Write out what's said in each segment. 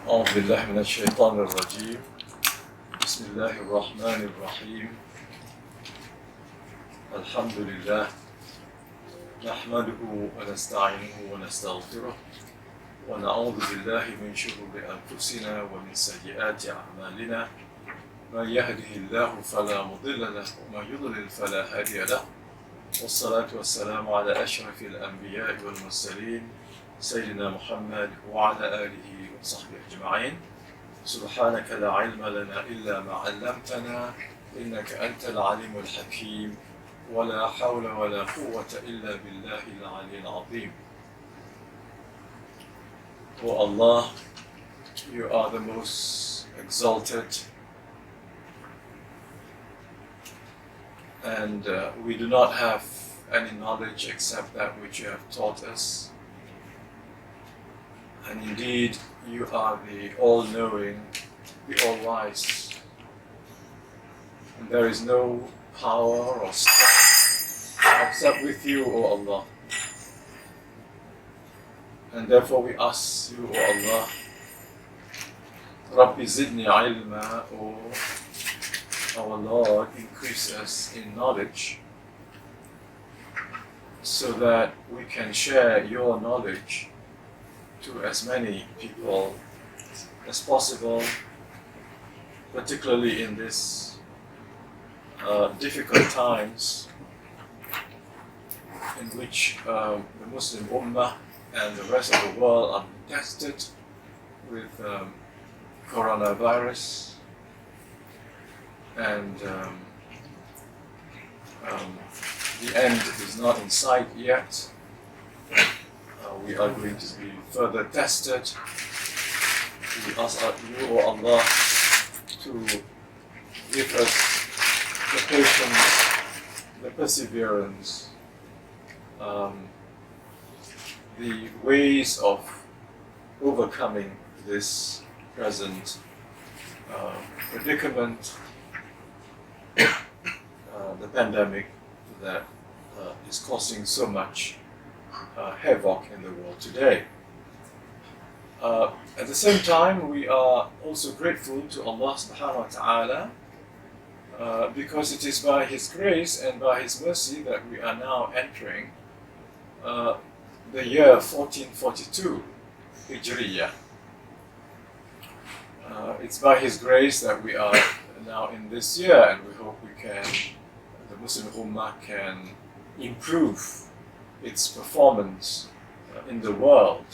أعوذ بالله من الشيطان الرجيم. بسم الله الرحمن الرحيم. الحمد لله نحمده ونستعينه ونستغفره ونعوذ بالله من شرور أنفسنا ومن سيئات أعمالنا. من يهده الله فلا مضل له ومن يضلل فلا هادي له. والصلاة والسلام على أشرف الأنبياء والمرسلين سيدنا محمد وعلى آله وصحبه أجمعين. سبحانك لا علم لنا إلا ما علمتنا إنك أنت العليم الحكيم ولا حول ولا قوة إلا بالله العلي العظيم. O Allah, you are the most exalted, and we do not have any knowledge except that which you have taught us. And indeed, you are the all-knowing, the all-wise. And there is no power or strength except with you, O Allah. And therefore we ask you, O Allah, Rabbi zidni ilma, O our Lord, increase us in knowledge so that we can share your knowledge to as many people as possible, particularly in these difficult times in which the Muslim Ummah and the rest of the world are tested with coronavirus, and the end is not in sight yet. We are going to be further tested. We ask you, O Allah, to give us the patience, the perseverance, the ways of overcoming this present predicament, the pandemic that is causing so much havoc in the world today. At the same time, we are also grateful to Allah subhanahu wa ta'ala because it is by His grace and by His mercy that we are now entering the year 1442 Hijriya. It's by His grace that we are now in this year, and we hope the Muslim Ummah can improve its performance in the world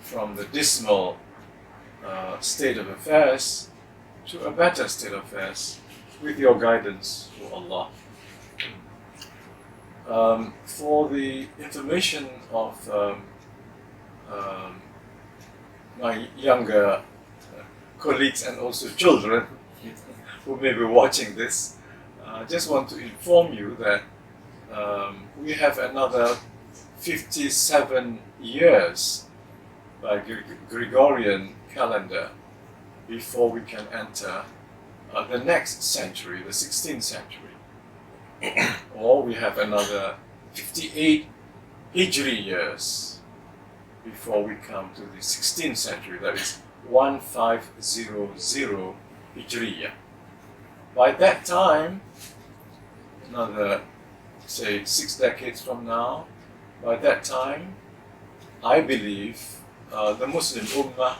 from the dismal state of affairs to a better state of affairs with your guidance, O Allah. For the information of my younger colleagues and also children who may be watching this, I just want to inform you that we have another 57 years by Gregorian calendar before we can enter the next century, the 16th century. Or we have another 58 Hijri years before we come to the 16th century, that is 1500 Hijriya. By that time, another, say, 6 decades from now, by that time, I believe the Muslim Ummah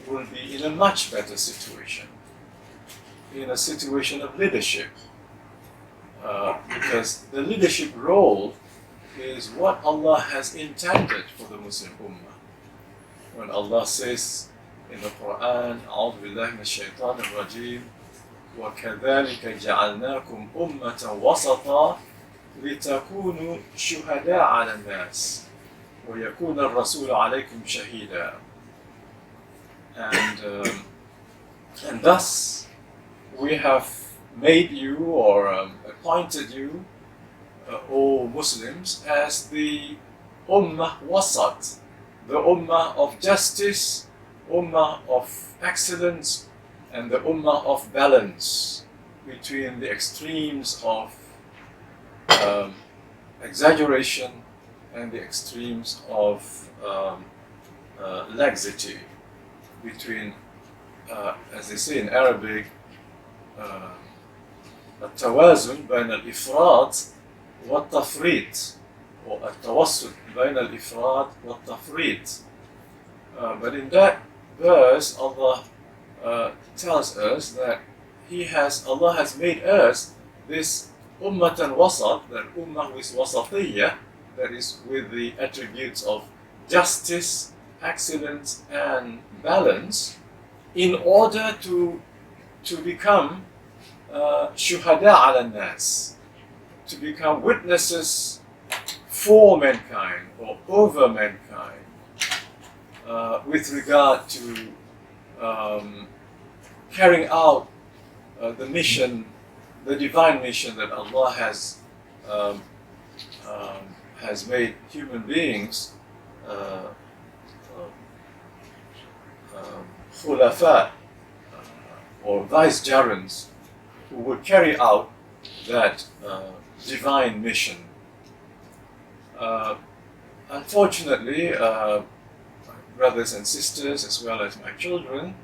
will be in a much better situation, in a situation of leadership, because the leadership role is what Allah has intended for the Muslim Ummah. When Allah says in the Quran, أعوذ بالله من الشيطان الرجيم, وَكَذَلِكَ جَعَلْنَاكُمْ أُمَّةً وَسَطًا لِتَكُونُوا شُهَدَاءَ عَلَى النَّاسِ وَيَكُونَ الرَّسُولُ عَلَيْكُمْ شَهِيدًا. And thus we have made you or appointed you, O Muslims, as the Ummah Wasat, the Ummah of justice, Ummah of excellence, and the Ummah of balance between the extremes of exaggeration and the extremes of laxity. between, as they say in Arabic, التوازن بين الإفراط والتفريط, or التوسط بين الإفراط والتفريط. But in that verse, Allah tells us that Allah has made us this ummatan wasat, that ummah with wasatiyya, that is with the attributes of justice, excellence, and balance, in order to become shuhada ala nas, to become witnesses for mankind or over mankind, with regard to carrying out the mission, the divine mission that Allah has made human beings khulafa, or vicegerents, who would carry out that divine mission. Unfortunately, brothers and sisters, as well as my children,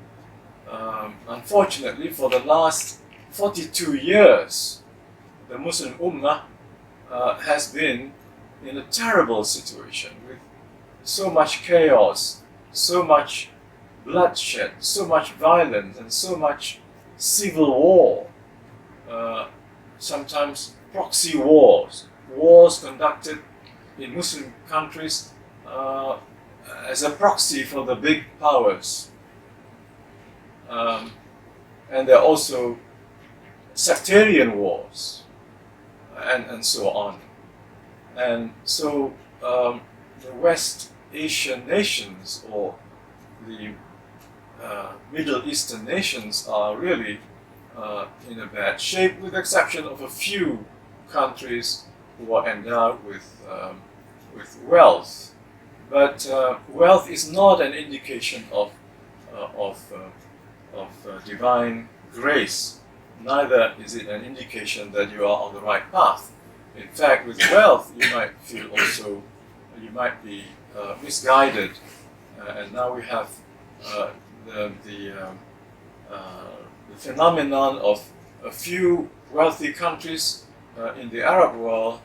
unfortunately, for the last 42 years, the Muslim Ummah has been in a terrible situation with so much chaos, so much bloodshed, so much violence, and so much civil war. Sometimes proxy wars, wars conducted in Muslim countries as a proxy for the big powers. And there are also sectarian wars, and so on. And so the West Asian nations, or the Middle Eastern nations, are really in a bad shape, with the exception of a few countries who are endowed with wealth. But wealth is not an indication of divine grace. Neither is it an indication that you are on the right path. In fact, with wealth, you might feel also, you might be misguided. And now we have the phenomenon of a few wealthy countries in the Arab world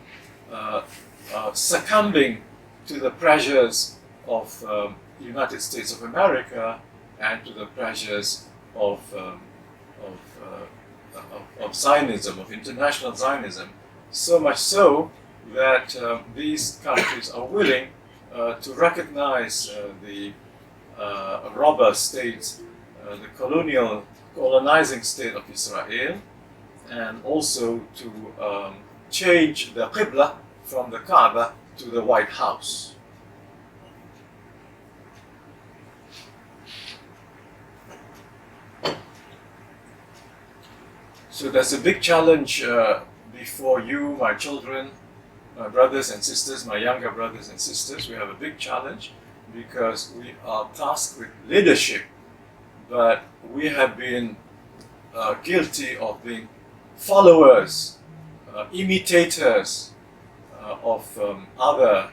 succumbing to the pressures of the United States of America and to the pressures of Zionism, of international Zionism, so much so that these countries are willing to recognize the robber state, the colonizing state of Israel, and also to change the Qibla from the Kaaba to the White House. So there's a big challenge before you, my children, my brothers and sisters, my younger brothers and sisters. We have a big challenge because we are tasked with leadership, but we have been guilty of being followers, imitators of other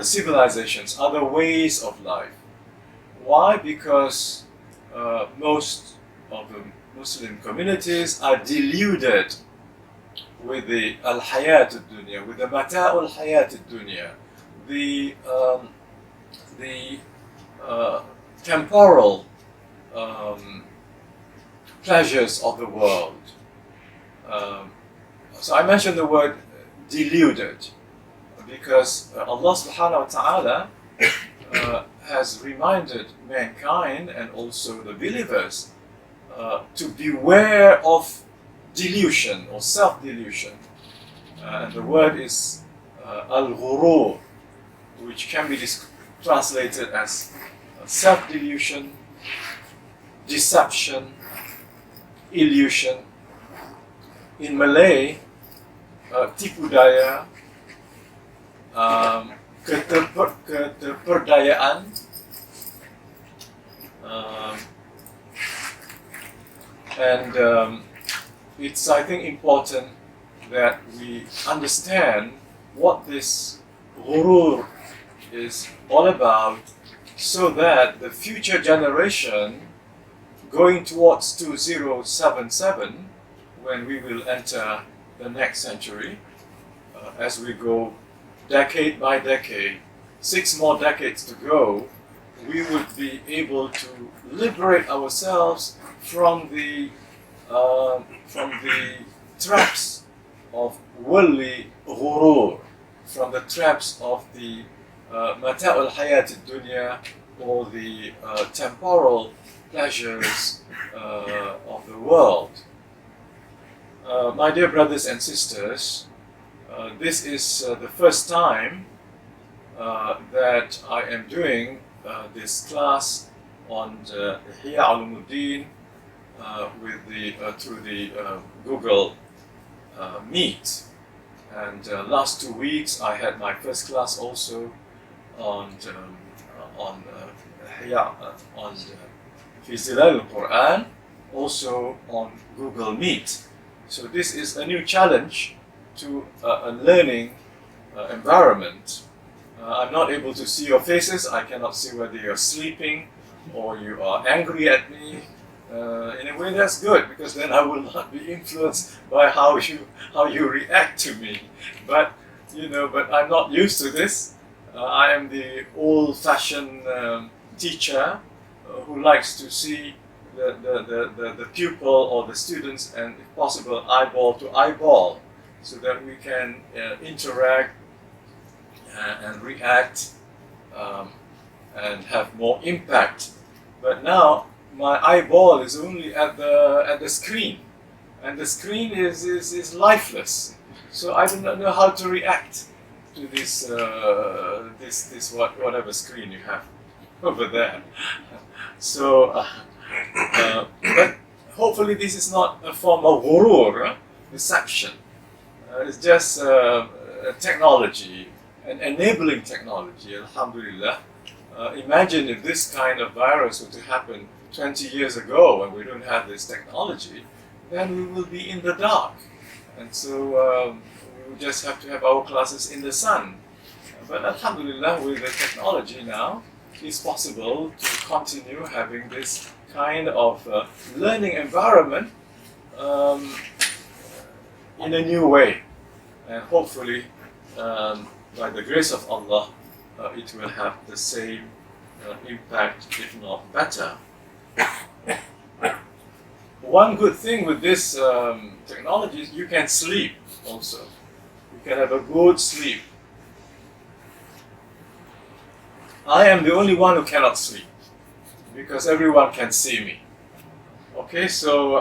civilizations, other ways of life. Why? Because most of the Muslim communities are deluded with the al-hayat al-dunya, with the mata'u al-hayat al-dunya, the temporal pleasures of the world. So I mentioned the word deluded because Allah subhanahu wa ta'ala has reminded mankind and also the believers to beware of delusion or self-delusion. And the word is al-ghurur, which can be translated as self-delusion, deception, illusion. In Malay, tipu daya, keteperdayaan, and it's, I think, important that we understand what this ghurur is all about so that the future generation going towards 2077, when we will enter the next century, as we go decade by decade, 6 more decades to go, we would be able to liberate ourselves from the traps of worldly ghurur, from the traps of the mata' al-hayat al-dunya, or the temporal pleasures of the world. My dear brothers and sisters, this is the first time that I am doing this class on the IHYA ULUM through the Google Meet. And last 2 weeks I had my first class also on Fi Zilal al-Quran, also on Google Meet. So this is a new challenge to a learning environment. I'm not able to see your faces. I cannot see whether you're sleeping or you are angry at me. In a way, that's good, because then I will not be influenced by how you react to me. But but I'm not used to this. I am the old-fashioned teacher who likes to see the pupil or the students, and if possible, eyeball to eyeball, so that we can interact and react and have more impact. But now my eyeball is only at the screen, and the screen is lifeless. So I do not know how to react to this whatever screen you have over there. So, but hopefully this is not a form of ghurur, deception. It's just technology, an enabling technology. Alhamdulillah. Imagine if this kind of virus were to happen 20 years ago, when we don't have this technology, then we will be in the dark. And so we will just have to have our classes in the sun. But alhamdulillah, with the technology now, it's possible to continue having this kind of learning environment in a new way. And hopefully, by the grace of Allah, it will have the same impact, if not better. One good thing with this technology is you can sleep also. You can have a good sleep. I am the only one who cannot sleep, because everyone can see me. Okay, so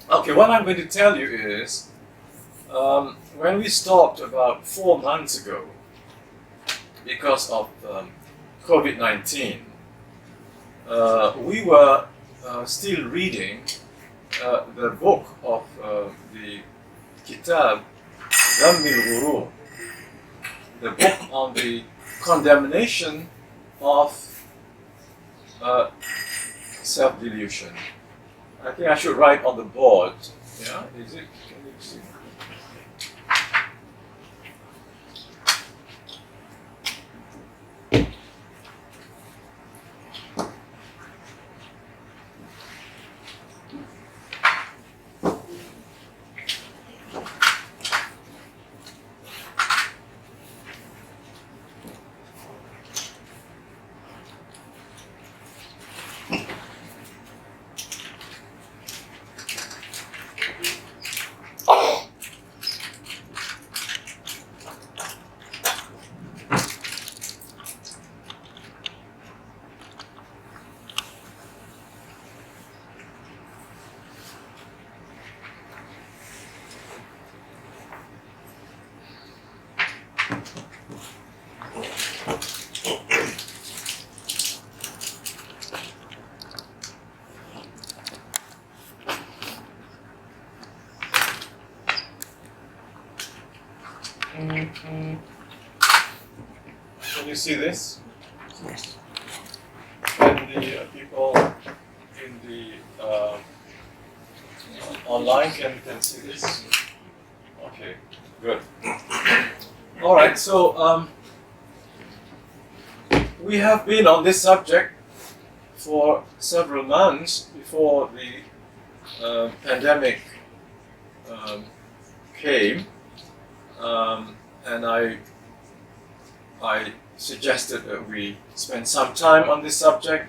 what I'm going to tell you is, when we stopped about 4 months ago because of COVID-19, we were still reading the book of the Kitab Dhamm al-Ghurur, the book on the condemnation of self-delusion. I think I should write on the board. Yeah, is it? Can you see? Can you see this? Yes. And the people in the online can see this? Okay, good. All right, so we have been on this subject for several months before the pandemic came, and I suggested that we spend some time on this subject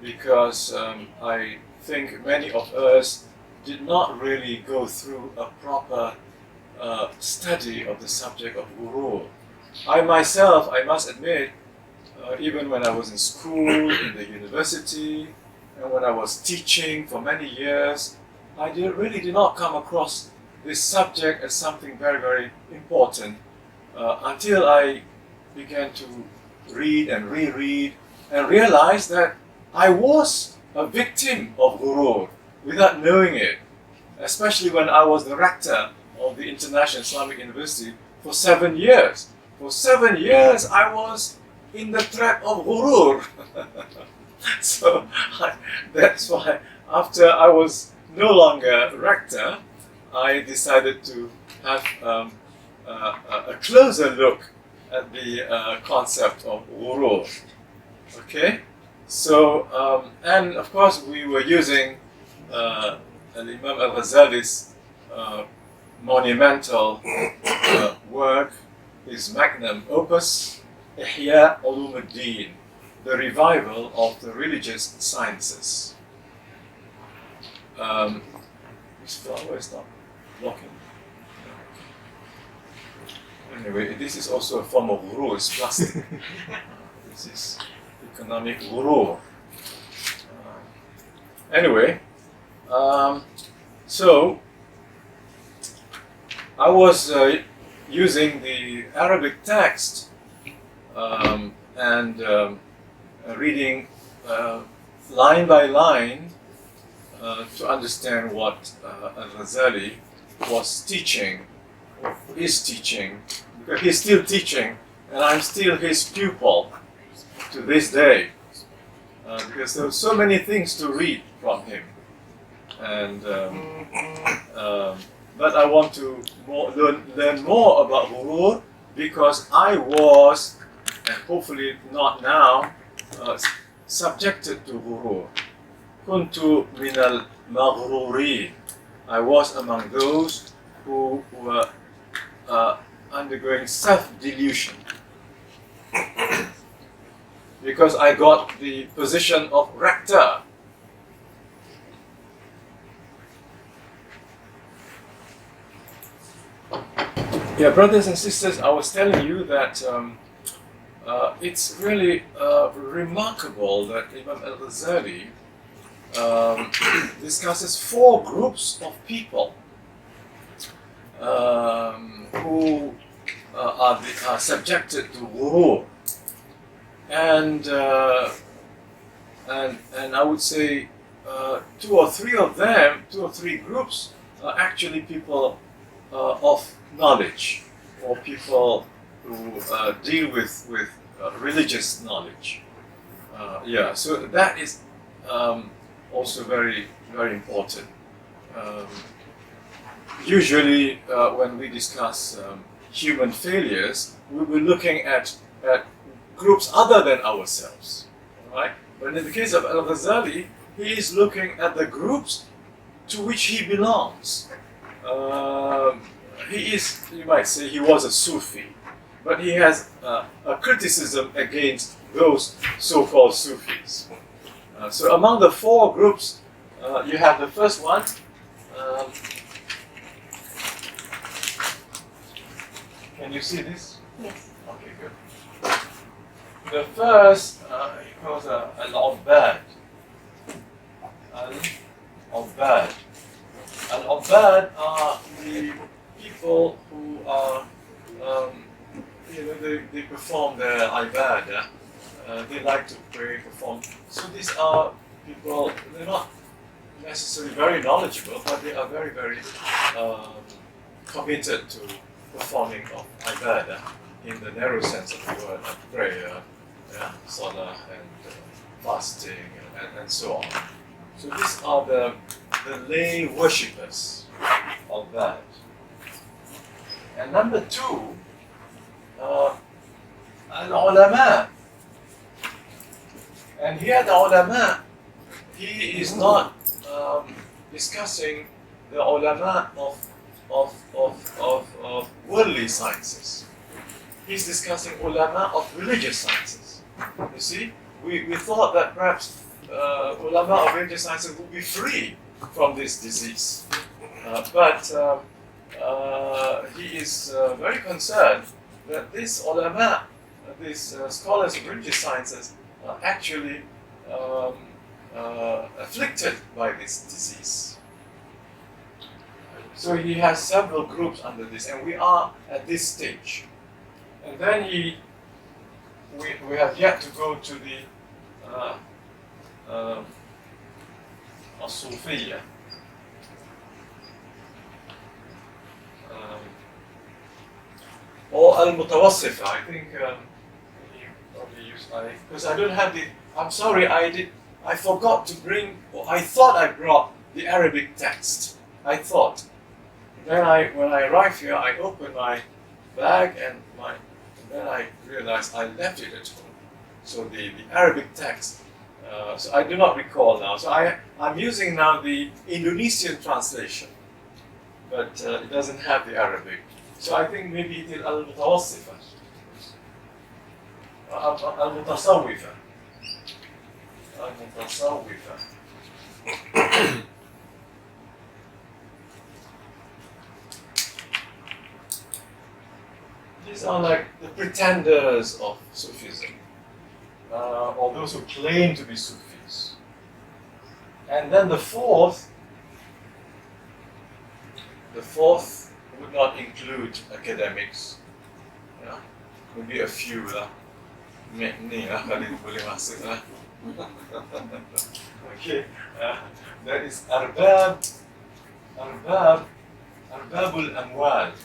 because I think many of us did not really go through a proper study of the subject of ghurur. I myself, I must admit, even when I was in school, in the university, and when I was teaching for many years, I really did not come across this subject as something very, very important until I began to read and reread and realize that I was a victim of ghurur without knowing it, especially when I was the rector of the International Islamic University for 7 years. For 7 years, I was in the trap of ghurur. So that's why after I was no longer rector, I decided to have a closer look at the concept of ghurur. Okay? So, and of course we were using Imam Al-Ghazali's monumental work, his magnum opus, IHYA ULUM, the revival of the religious sciences. This flower is not blocking. Anyway, this is also a form of ghurur, it's plastic. This is economic ghurur. Anyway, so I was using the Arabic text and reading line by line to understand what Al-Ghazali was teaching, or is teaching, because he's still teaching, and I'm still his pupil to this day, because there are so many things to read from him, and but I want to learn more about ghurur because I was, and hopefully not now, subjected to ghurur. Kuntu minal maghrurin. I was among those who were undergoing self-delusion because I got the position of rector. Yeah, brothers and sisters, I was telling you that it's really remarkable that Imam Al-Ghazali discusses 4 groups of people who are subjected to ghurur, and I would say 2 or 3 of them, 2 or 3 groups are actually people of knowledge, or people who deal with religious knowledge. Yeah, so that is also very, very important. Usually, when we discuss human failures, we will be looking at groups other than ourselves, right? But in the case of Al-Ghazali, he is looking at the groups to which he belongs. He is, you might say, he was a Sufi, but he has a criticism against those so-called Sufis. So among the 4 groups, you have the first one. Can you see this? Yes. Okay, good. The first, he calls Al-Ubbad. Al-Ubbad. Al-Ubbad are the people who are, they perform their ibadah. They like to pray, perform. So these are people, they're not necessarily very knowledgeable, but they are very, very committed to performing of ibadah in the narrow sense of the word, like prayer, salah, and fasting, and so on. So these are the lay worshippers of that. And number 2, al-ulama. And here the ulama, he is not discussing the ulama of worldly sciences. He's discussing ulama of religious sciences. You see, we thought that perhaps ulama of religious sciences would be free from this disease. But he is very concerned that these ulama, these scholars of religious sciences, are actually afflicted by this disease. So he has several groups under this, and we are at this stage. And then we have yet to go to the Al-Sufiyya. Or Al-Mutawassifa. I think he probably used because I don't have the. I'm sorry, I forgot to bring. Or I thought I brought the Arabic text. I thought. Then when I arrived here, I opened my bag and then I realized I left it at home. So the Arabic text. So I do not recall now. So I'm using now the Indonesian translation, but it doesn't have the Arabic. So I think maybe it is Al-Mutawassifa, Al-Mutasawwifa. Al-Mutasawwifa. These are like the pretenders of Sufism, or those who claim to be Sufis. And then the fourth would not include academics. Yeah? Maybe a few lah. Ni lah kali boleh masuk lah. Okay. That is Arbabul Amwal.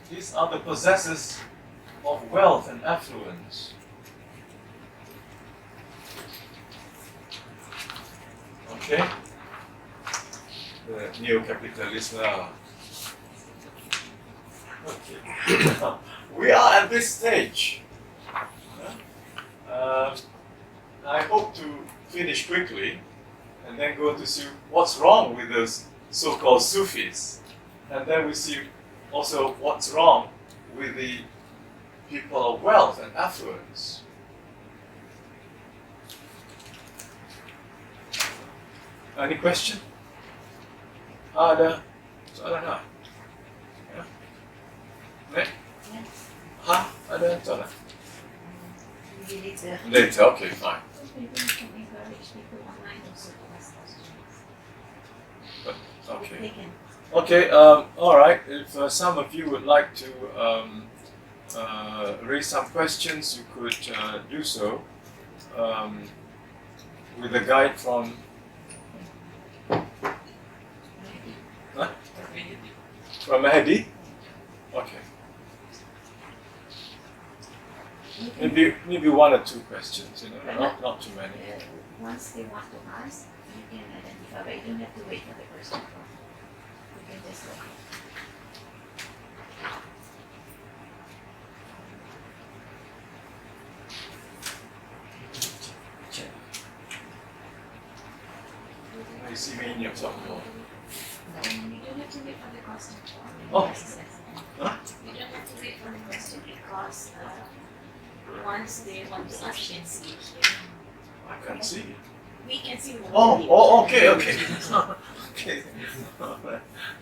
These are the possessors of wealth and affluence. Okay? The neo-capitalism. Okay. We are at this stage. I hope to finish quickly and then go to see what's wrong with those so-called Sufis. And then we see also what's wrong with the people of wealth and affluence. Any question? Ada soalan tak? Ya? Ada soalan? Later, okay, fine. Okay. Okay, all right. If some of you would like to raise some questions, you could do so with a guide from. Huh? From Mahdi? Okay. Maybe one or two questions, you know, not too many. Once they want to ask, you can identify, but you don't have to wait for the person. You can just look. I see many of some more. You don't have to wait for the question. Oh. Huh? You don't have to wait for the question because once they want to ask, you can see it here. I can't see it. We can see the Oh, okay. Okay.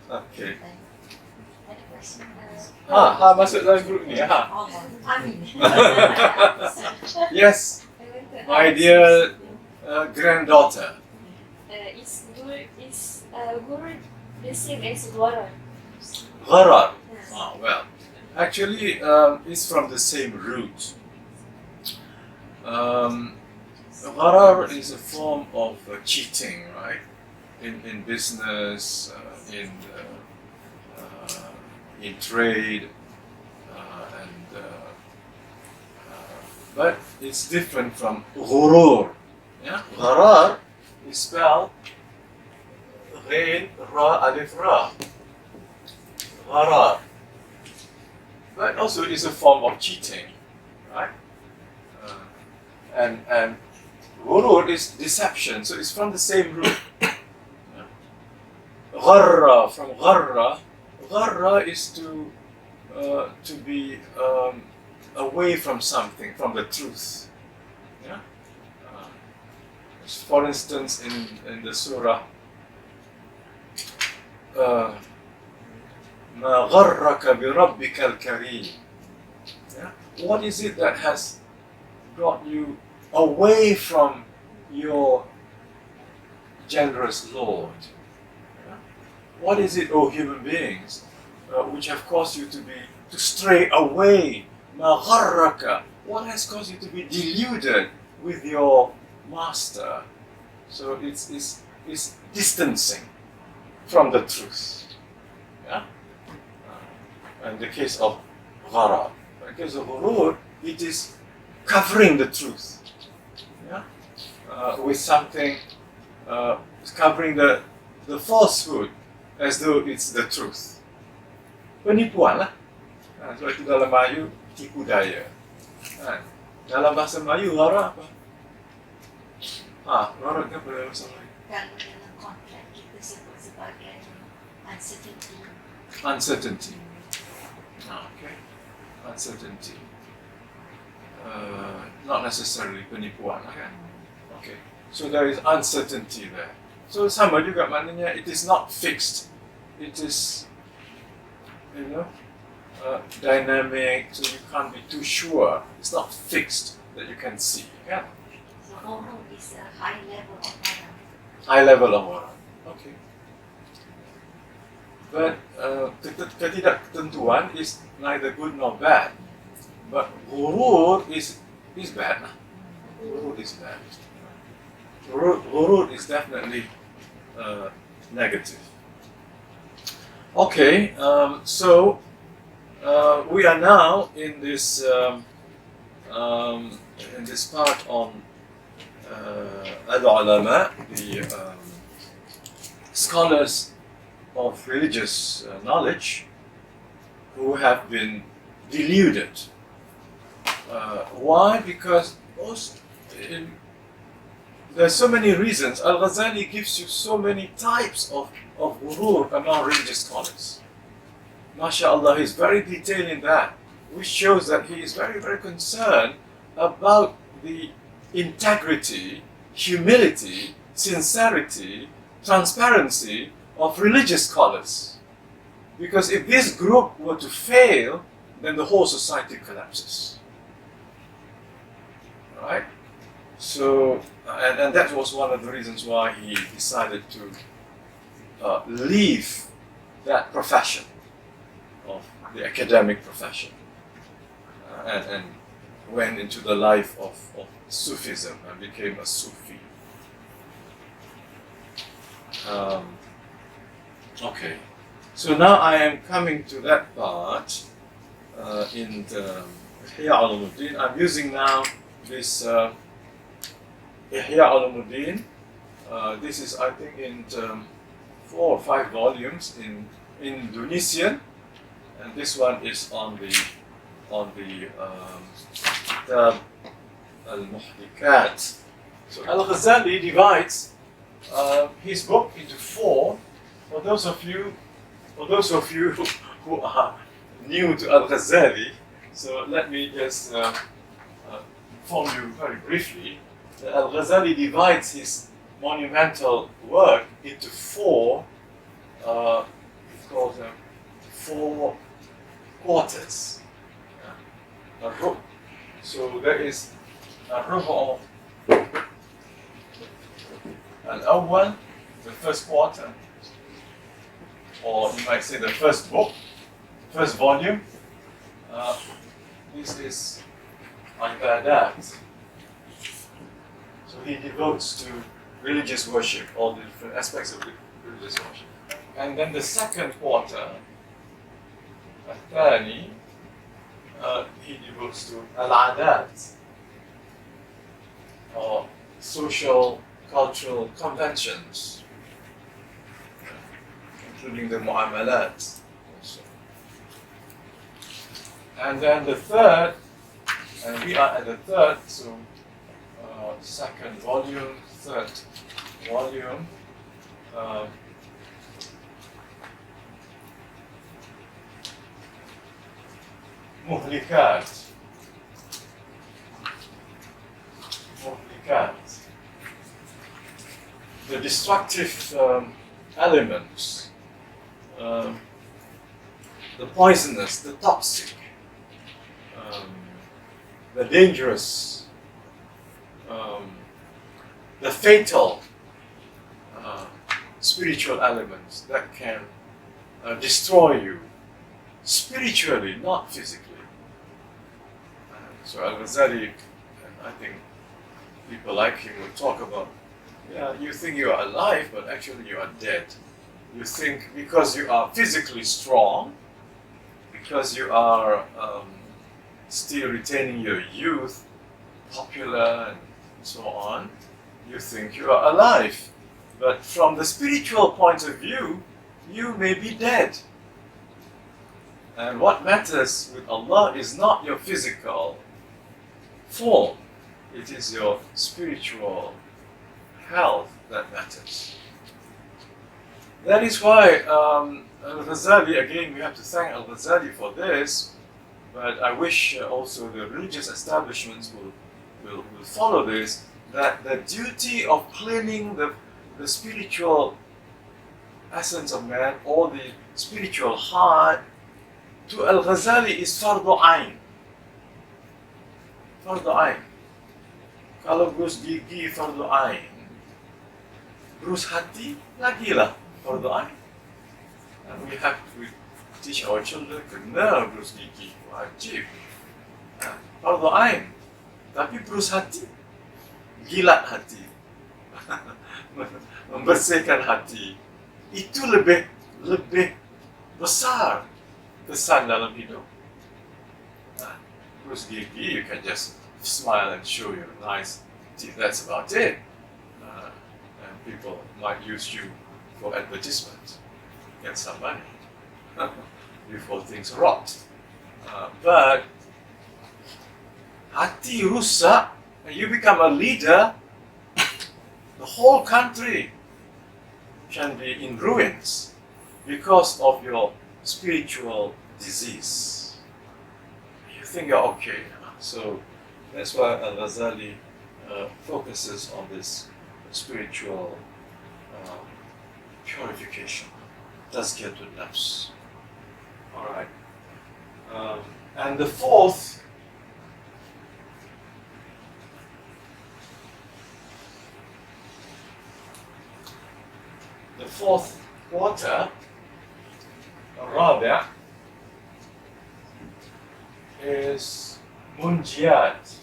Okay. Masuk dalam grup ni. Yes, my dear granddaughter. Is Guru the same as Gharar? Gharar. Well, actually, it's from the same root. Gharar is a form of cheating, right? In business, in trade, but it's different from ghurur. Yeah, gharar is spelled ghain ra alif ra. Gharar, but also it is a form of cheating, right? And Ghurur is deception, so it's from the same root. Gharra, from gharra. Gharra is to be away from something, from the truth. Yeah? For instance, in the surah, ما غرك بربك الكريم. Yeah? What is it that has brought you away from your generous Lord? Yeah? What is it, O human beings, which have caused you to stray away? ما غرك. What has caused you to be deluded with your master? So it's distancing from the truth. Yeah? In the case of ghara, in the case of ghurur, it is covering the truth. Yeah? With something, covering the falsehood as though it's the truth. Penipuan lah. Sebab itu dalam Melayu, tipu daya. Dalam bahasa Melayu, ghara apa? Ghara kan pada bahasa Melayu. Kalau dalam kontrak kita sebut sebagai uncertainty. Uncertainty. Okay. Uncertainty. Not necessarily penipuan, kan? Okay. So there is uncertainty there. So sama juga maknanya it is not fixed. It is, dynamic, so you can't be too sure. It's not fixed that you can see, kan? So ghurur is a high level of moral. High level of moral. Okay. But ketidaktentuan is neither good nor bad. But ghurur is bad. Ghurur is bad. Ghurur is definitely negative. Okay, so we are now in this part on al-ulama, the scholars of religious knowledge who have been deluded. Why? Because there's so many reasons. Al-Ghazali gives you so many types of ghurur among religious scholars. MashaAllah, he's very detailed in that, which shows that he is very, very concerned about the integrity, humility, sincerity, transparency of religious scholars. Because if this group were to fail, then the whole society collapses. Right? So, and that was one of the reasons why he decided to leave that profession of the academic profession and went into the life of Sufism and became a Sufi. Okay, so now I am coming to that part in the IHYA ULUM. I'm using now this IHYA ULUM. This is, I think, in 4 or 5 volumes in Indonesian, and this one is on the Kitab Al-Muhdikat. So Al-Ghazali divides his book into 4. For those of you who are new to Al-Ghazali, so let me just inform you very briefly that Al-Ghazali divides his monumental work into 4, he calls them 4 quarters. So there is al-rubu' al-awwal, the first quarter, or you might say the first book, first volume. This is ibadat. So he devotes to religious worship, all the different aspects of religious worship. And then the second quarter, al-thani, he devotes to al-adat, or social, cultural conventions, including the mu'amalat also. And then the third, and we are at the third, so second volume, third volume. Muhlikat. The destructive elements, the poisonous, the toxic, the dangerous, the fatal spiritual elements that can destroy you spiritually, not physically. So Al-Ghazali, and I think people like him, will talk about, yeah, you think you are alive, but actually you are dead. You think because you are physically strong, because you are still retaining your youth, popular and so on, you think you are alive. But from the spiritual point of view, you may be dead. And what matters with Allah is not your physical form, it is your spiritual health that matters. That is why Al-Ghazali, again we have to thank Al-Ghazali for this, but I wish also the religious establishments will follow this, that the duty of cleaning the spiritual essence of man, or the spiritual heart, to Al-Ghazali is fardu ain. Fardu ain. Kalau Bruce gigi fardu ain, Bruce hati lagi lah fardu ain. And we teach our children kena Bruce gigi wajib. Fardu ain. Tapi Bruce hati, gilat hati, membersihkan hati, itu lebih besar kesan dalam hidup. Bruce gigi, you can just smile and show your nice teeth, that's about it. And people might use you for advertisement, get some money before things rot. But hati rusak, and you become a leader, the whole country can be in ruins because of your spiritual disease. You think you're okay. So that's why Al-Ghazali focuses on this spiritual purification. Tazkiyatun nafs. Alright. And the fourth quarter, الرابع, is munjiyat.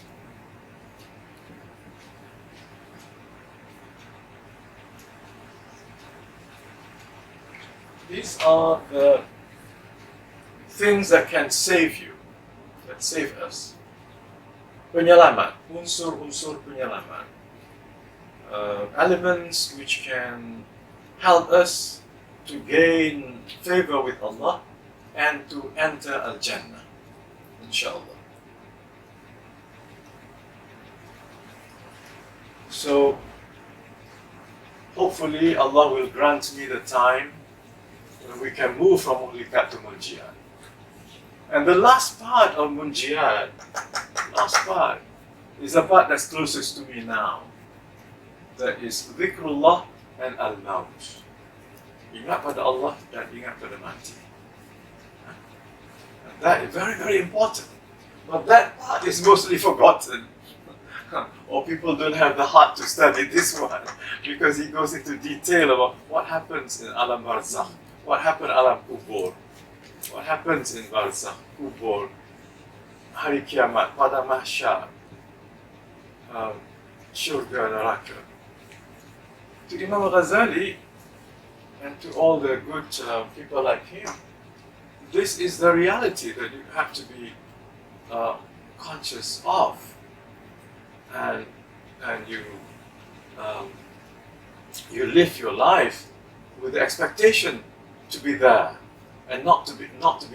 These are the things that can save you, that save us. Penyelamat, unsur-unsur penyelamat. Elements which can help us to gain favor with Allah and to enter Al-Jannah, inshallah. So, hopefully Allah will grant me the time when we can move from Muhlikat to Munjiyat. And the last part of Munjiyat, is the part that's closest to me now. That is Dhikrullah and Al-Maut. Ingat pada Allah dan ingat pada mati. And that is very, very important. But that part is mostly forgotten. Or people don't have the heart to study this one, because he goes into detail about what happens in Alam Barzakh, what happened in Alam Kubur, what happens in Barzakh, Kubur, Hari Kiamat, pada Mahsyar, Syurga, Neraka. To Imam Al-Ghazali and to all the good people like him, this is the reality that you have to be conscious of, and you live your life with the expectation to be there and not to be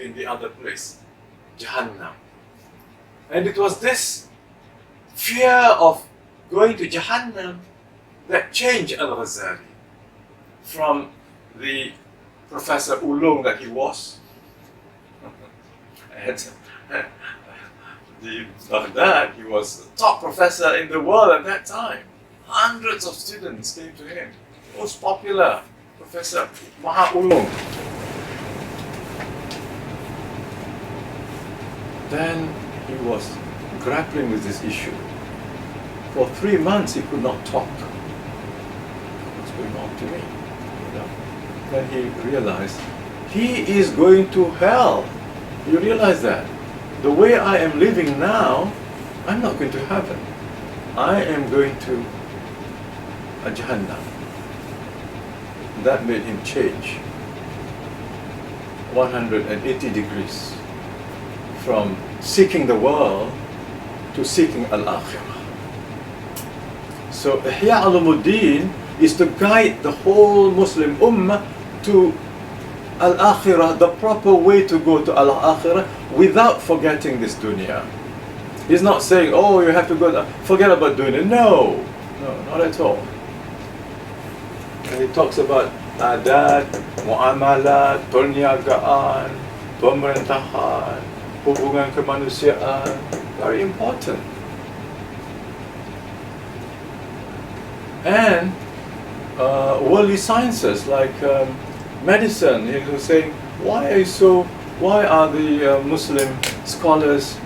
in the other place, Jahannam. And it was this fear of going to Jahannam that changed Al-Ghazali from the Professor Ulum that he was. At the Baghdad, he was the top professor in the world at that time. Hundreds of students came to him. Most popular Professor Maha Ulum. Then he was grappling with this issue. For 3 months he could not talk. What's going on to me? You know? Then he realized he is going to hell. You realize that? The way I am living now, I'm not going to heaven. I am going to a Jahannam. That made him change 180 degrees from seeking the world to seeking Al-Akhirah. So Ihya Ulumuddin is to guide the whole Muslim Ummah to Al-Akhirah, the proper way to go to Al-Akhirah without forgetting this dunya. He's not saying, oh, you have to go, forget about dunya. No, not at all. And he talks about adat, muamalat, perniagaan, pemerintahan, hubungan kemanusiaan. Very important. And worldly sciences like medicine. He was saying, why are the Muslim scholars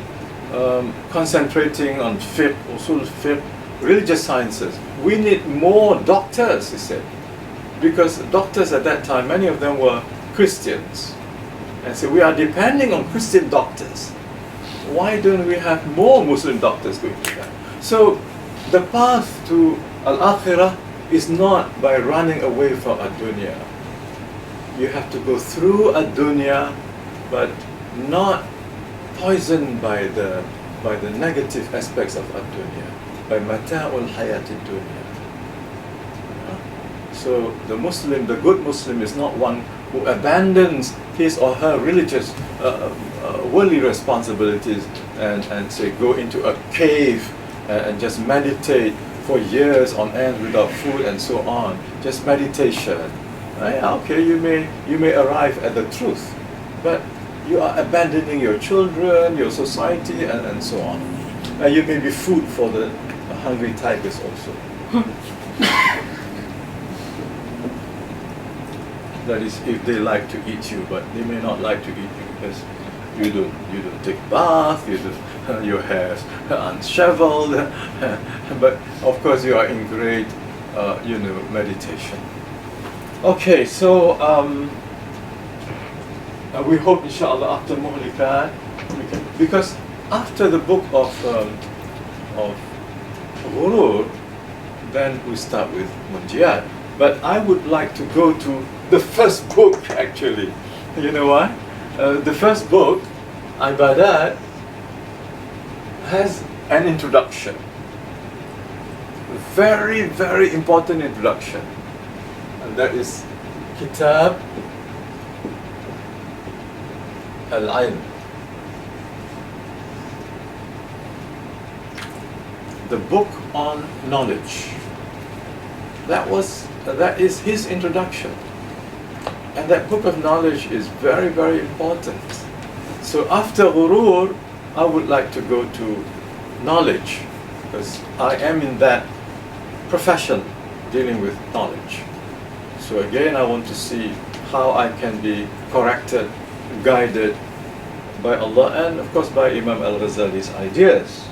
concentrating on fiqh, usul fiqh, religious sciences? We need more doctors, he said. Because doctors at that time, many of them were Christians. And so we are depending on Christian doctors. Why don't we have more Muslim doctors going to that? So the path to Al-Akhirah is not by running away from ad-dunya. You have to go through ad-dunya, but not poisoned by the negative aspects of ad-dunya, by mata'ul hayatid dunya. So the Muslim, the good Muslim, is not one who abandons his or her religious, worldly responsibilities and say go into a cave and just meditate for years on end without food and so on. Just meditation. Okay, you may arrive at the truth, but you are abandoning your children, your society, and so on. And you may be food for the hungry tigers also. That is, if they like to eat you, but they may not like to eat you because you don't take bath, your hair is unshaveled, but of course you are in great, meditation. Okay, so we hope, inshallah, after Muhlikat, because after the book of Ghurur, then we start with Munjiyat. But I would like to go to the first book, actually. You know why? The first book, Ibadat, has an introduction. A very, very important introduction. And that is Kitab Al-Ilm. The book on knowledge. That is his introduction. And that book of knowledge is very, very important. So after Ghurur, I would like to go to knowledge, because I am in that profession dealing with knowledge. So again, I want to see how I can be corrected, guided by Allah, and of course by Imam Al-Ghazali's ideas.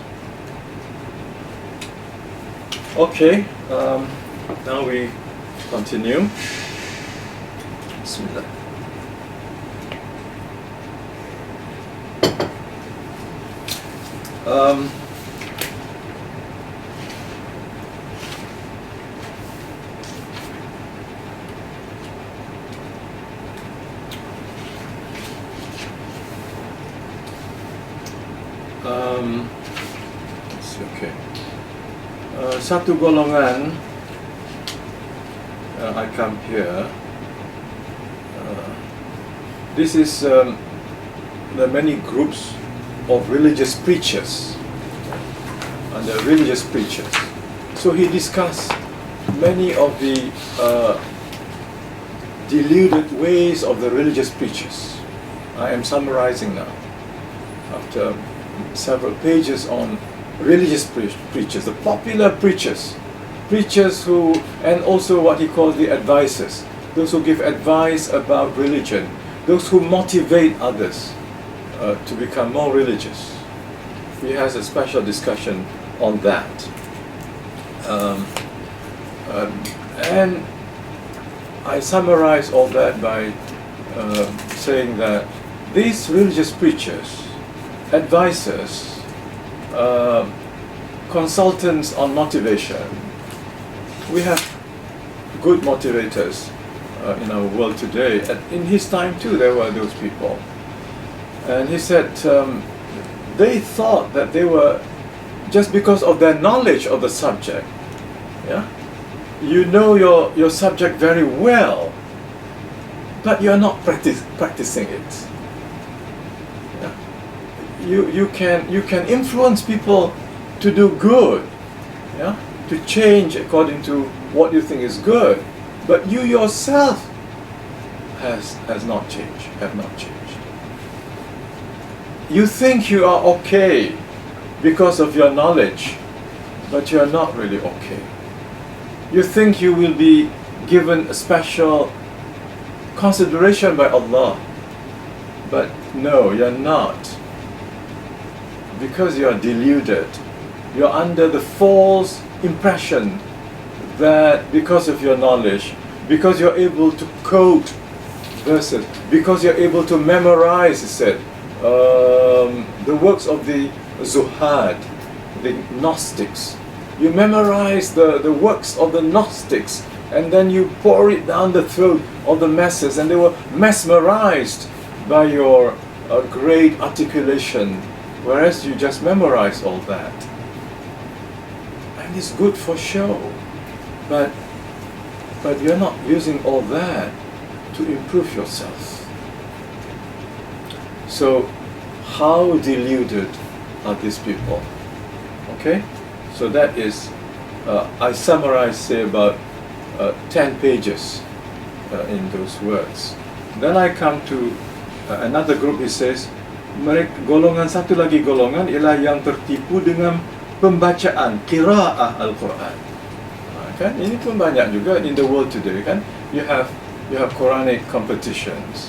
Okay, now we continue. Bismillah. Okay. Satu golongan, I come here. This is the many groups of religious preachers, and the religious preachers. So he discussed many of the deluded ways of the religious preachers. I am summarizing now, after several pages on religious preachers, the popular preachers, who, and also what he calls the advisors, those who give advice about religion, those who motivate others to become more religious. He has a special discussion on that. And I summarize all that by saying that these religious preachers, advisors, consultants on motivation, we have good motivators in our world today. In his time too, there were those people. And he said they thought that they were, just because of their knowledge of the subject, yeah, you know your subject very well, but you're not practicing it. Yeah? You can influence people to do good, yeah, to change according to what you think is good, but you yourself have not changed. You think you are okay because of your knowledge, but you are not really okay. You think you will be given a special consideration by Allah, but no, you're not. Because you are deluded, you're under the false impression that because of your knowledge, because you're able to quote verses, because you're able to memorize, he said, the works of the Zuhad, the Gnostics. You memorize the works of the Gnostics, and then you pour it down the throat of the masses, and they were mesmerized by your great articulation, whereas you just memorize all that. And it's good for show, but you're not using all that to improve yourself. So, how deluded are these people? Okay? So that is, I summarize, say, about 10 pages in those words. Then I come to another group. He says, golongan satu lagi golongan ialah yang tertipu dengan pembacaan qiraah Al-Quran. Kan? Ini pun banyak juga in the world today, kan? You have Quranic competitions,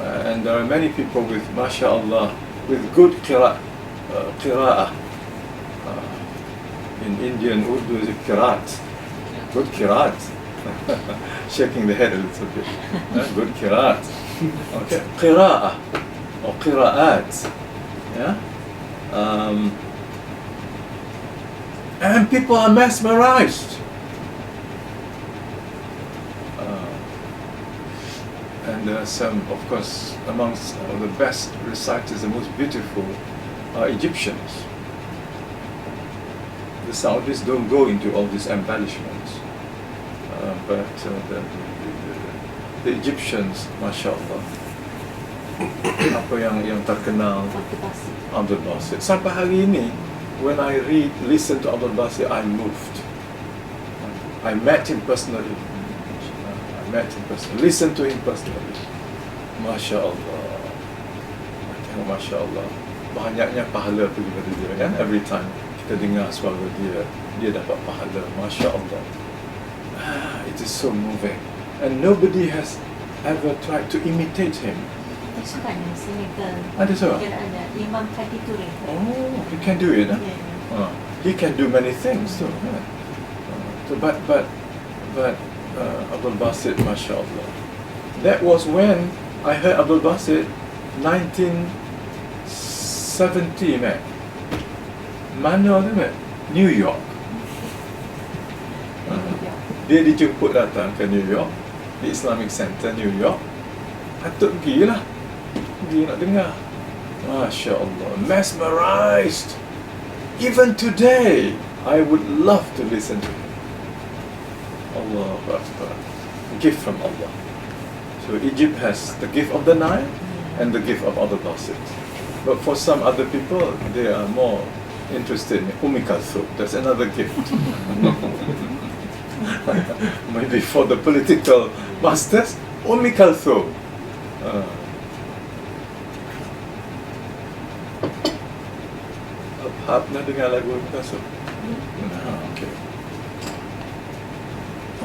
and there are many people with, mashallah, with good qiraah. In Indian Urdu is qiraat, good qiraat. Shaking the head a little bit. Good qiraat. Okay, qiraah or qiraat. Yeah. And people are mesmerized. And there are some, of course, amongst the best reciters, the most beautiful are Egyptians. The Saudis don't go into all these embellishments, but the Egyptians, mashallah, apa yang terkenal, Abdul Basit. Sampai hari ini, when I listen to Abdul Basit, I'm moved. I met him personally. Listen to him personally. MashaAllah. MashaAllah. Banyaknya pahala pergi pada dia, kan? Every time kita dengar suara dia dapat pahala. MashaAllah. It is so moving. And nobody has ever tried to imitate him. Ada so? Oh, he can do it, huh? He can do many things too. So, but Abdul Basit, mashallah. That was when I heard Abdul Basit, 1970, man. Mana tu, man? New York. Dia dijemput datang ke New York, di Islamic Center, New York. Patut pergilah. Dia nak dengar. Masya Allah, mesmerized. Even today, I would love to listen to him. Allahu Akbar. Gift from Allah. So Egypt has the gift of the Nile and the gift of Abdul Basit. But for some other people, they are more interested in Kalthum. That's another gift. Maybe for the political masters, Kalthum. Pernah dengar lagu Kalthum? Okay.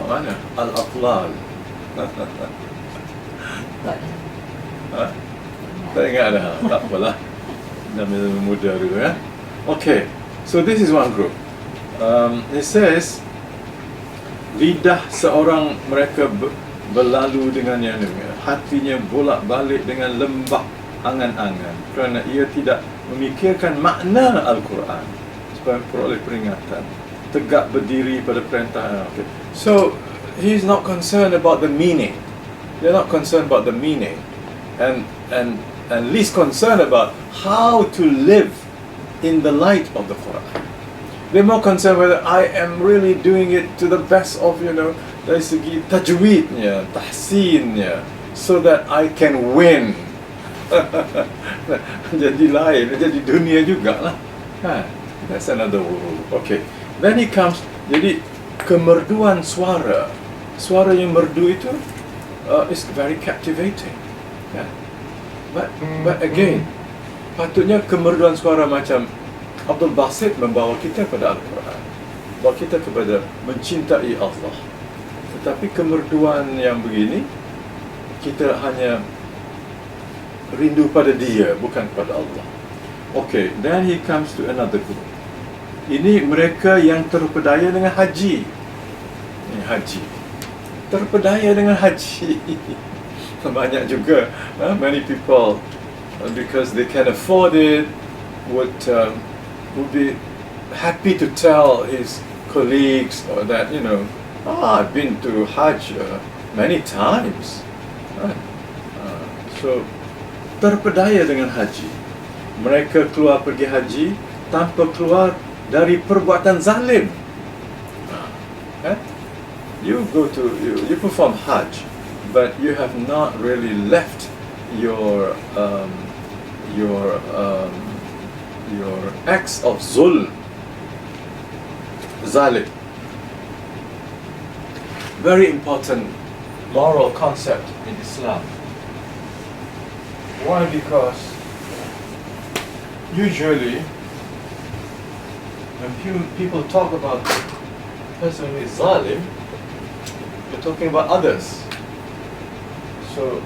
Mana? Al-Aqlal. Tak ingat dah. Tak apalah. Nama muda dulu ya. Okay. So this is one group. It says lidah seorang mereka berlalu dengan yang ini, hatinya bolak-balik dengan lembah angan-angan kerana ia tidak memikirkan makna Al-Quran supaya peroleh peringatan, tegak berdiri pada perintah. Okay. So he's not concerned about the meaning. They're not concerned about the meaning, and least concerned about how to live in the light of the Quran. They're more concerned whether I am really doing it to the best of, dari segi tajweednya, tahsinnya, so that I can win. Jadi lain, jadi dunia juga lah. That's another rule. Okay. Then he comes, jadi kemerduan suara. Suara yang merdu itu is very captivating. But again, patutnya kemerduan suara macam Abdul Basit membawa kita pada Al-Quran, bawa kita kepada mencintai Allah. Tetapi kemerduan yang begini, kita hanya rindu pada dia, bukan pada Allah. Okay, then he comes to another group. Ini mereka yang terpedaya dengan haji. Ini haji. Terpedaya dengan haji. Banyak juga, many people, because they can afford it, would be happy to tell his colleagues that, I've been to Hajj many times. So, terpedaya dengan haji. Mereka keluar pergi haji tanpa keluar dari perbuatan zalim. You perform Hajj, but you have not really left your acts of zulm, zalim. Very important moral concept in Islam. Why? Because usually when people talk about the person who is zalim, they're talking about others. So,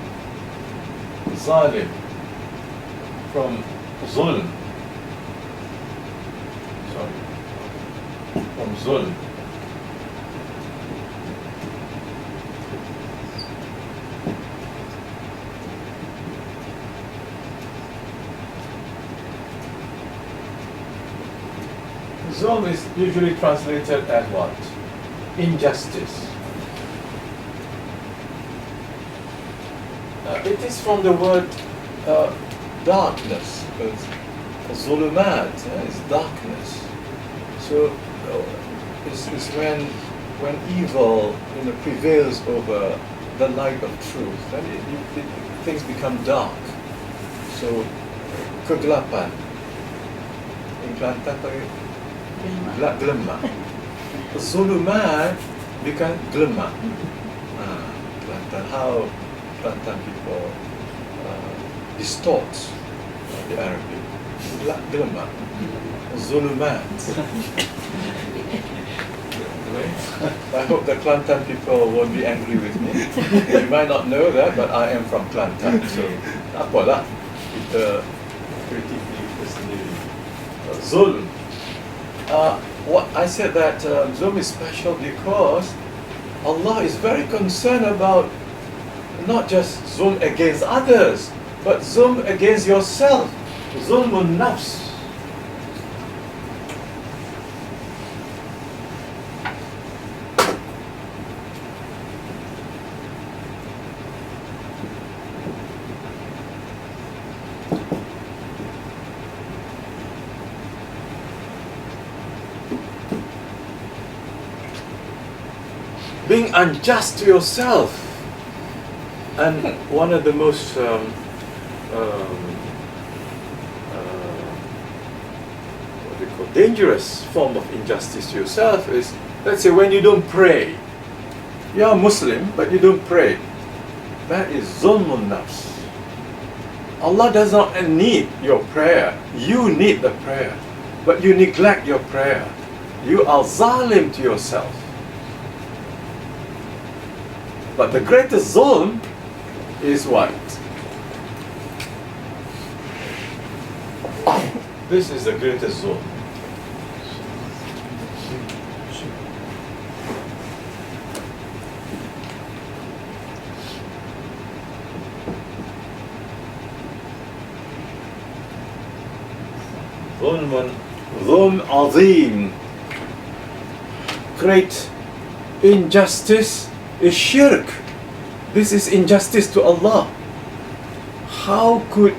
zalim from zulm. Sorry. From zulm. Zulm is usually translated as what? Injustice. It is from the word darkness, because zulumat is darkness. So it's when evil prevails over the light of truth, then things become dark. So kegelapan. In Kelantan pakai gelap. Zulumat become gelap. Kelantan, how Kelantan people distort the Arabic. Gelap, zulumat. I hope the Kelantan people won't be angry with me. You might not know that, but I am from Kelantan, so apalah kita kritik kita sendiri. Zulm. What I said that zulm is special because Allah is very concerned about not just zulm against others, but zulm against yourself. Zulmun nafs. Being unjust to yourself. And one of the most what do you dangerous form of injustice to yourself is, let's say, when you don't pray. You're a Muslim, but you don't pray. That is zulmun nafs. Allah does not need your prayer. You need the prayer. But you neglect your prayer. You are zalim to yourself. But the greatest zulm is what? This is the greatest zulm. Zulm azim. Great injustice is shirk. This is injustice to Allah. How could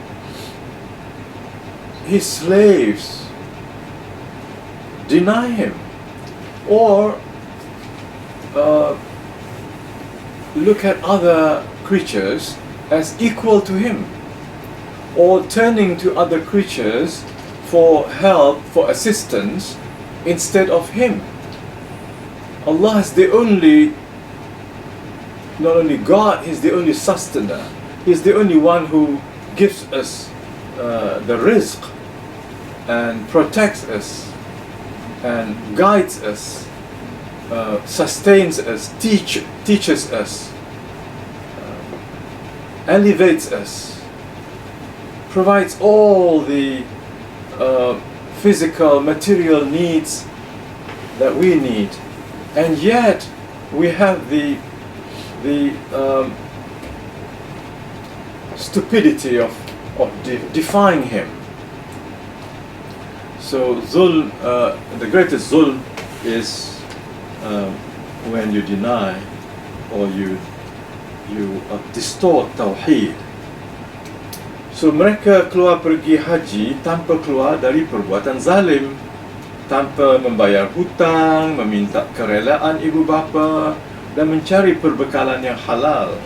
his slaves deny him or look at other creatures as equal to him, or turning to other creatures for help, for assistance instead of him? Allah is the only, not only God, He's the only sustainer. He's the only one who gives us the rizq and protects us and guides us, sustains us, teaches us, elevates us, provides all the physical, material needs that we need. And yet we have the stupidity of defying him. So zulm, the greatest zulm is when you deny or you distort tauhid. So mereka keluar pergi haji tanpa keluar dari perbuatan zalim, tanpa membayar hutang, meminta kerelaan ibu bapa, dan mencari perbekalan yang halal.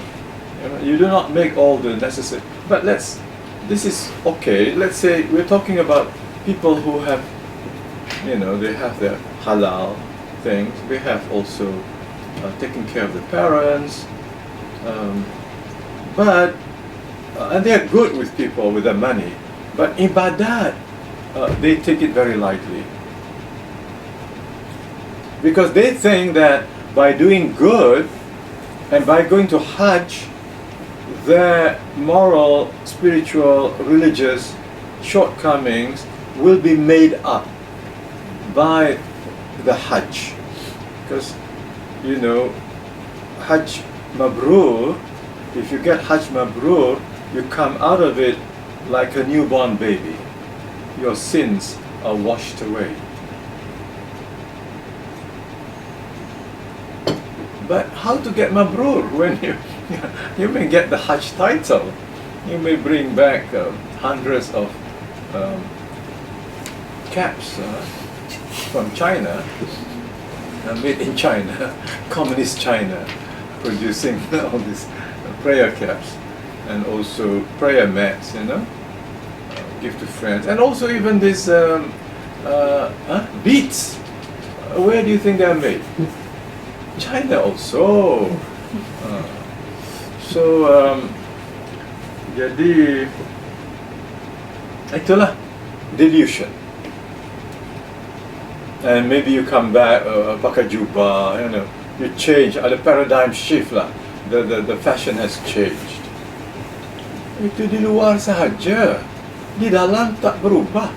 You do not make all the necessary. But this is okay. Let's say we're talking about people who have, they have their halal things. They have also taken care of the parents, and they are good with people with their money. But ibadat, they take it very lightly. Because they think that by doing good and by going to Hajj, their moral, spiritual, religious shortcomings will be made up by the Hajj. Because, Hajj Mabrur, if you get Hajj Mabrur, you come out of it like a newborn baby. Your sins are washed away. But how to get Mabrur when you may get the Hajj title, you may bring back hundreds of caps from China, made in China, communist China, producing all these prayer caps and also prayer mats, give to friends, and also even these beads. Where do you think they are made? China also. Jadi itulah delusion. And maybe you come back pakai jubah, you change, ada paradigm shift lah. The fashion has changed. Itu di luar sahaja, di dalam tak berubah.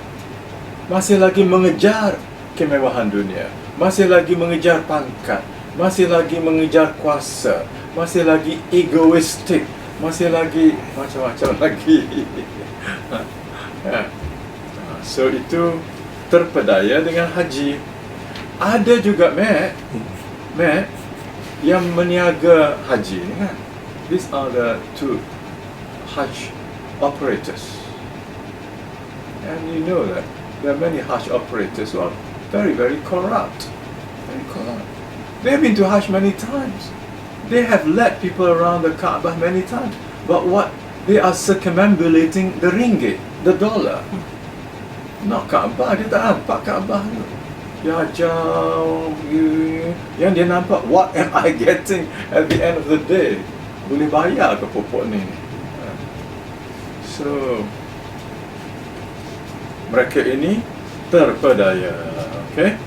Masih lagi mengejar kemewahan dunia, masih lagi mengejar pangkat, masih lagi mengejar kuasa, masih lagi egoistik, masih lagi macam-macam lagi. So itu terpedaya dengan haji. Ada juga Matt yang meniaga haji ni kan. These are the two Hajj operators. And you know that there are many Hajj operators who are very, very corrupt. Very corrupt. They have been to Hajj many times. They have led people around the Kaabah many times. But what? They are circumambulating the ringgit, the dollar. Nak Kaabah, dia tak nampak Kaabah tu. Dia jauh. Yang dia nampak, what am I getting at the end of the day? Boleh bayar ke pokok ni? So, mereka ini terpedaya. Okay?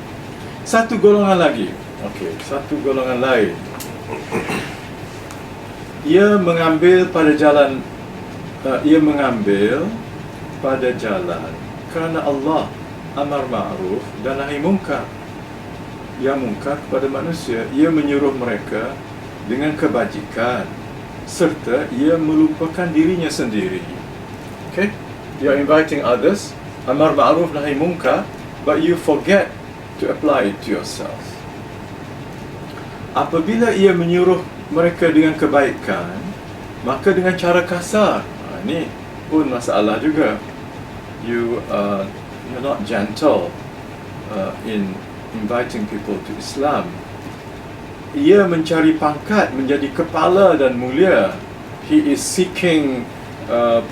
Satu golongan lagi. Okay, satu golongan lain. Ia mengambil pada jalan kerana Allah amar ma'ruf dan nahi munkar. Yang munkar kepada manusia, ia menyuruh mereka dengan kebajikan serta ia melupakan dirinya sendiri. Okay? You're inviting others, amar ma'ruf nahi munkar, but you forget to apply it to yourself. Apabila ia menyuruh mereka dengan kebaikan, maka dengan cara kasar. Ini pun masalah juga. You're not gentle in inviting people to Islam. Ia mencari pangkat menjadi kepala dan mulia. He is seeking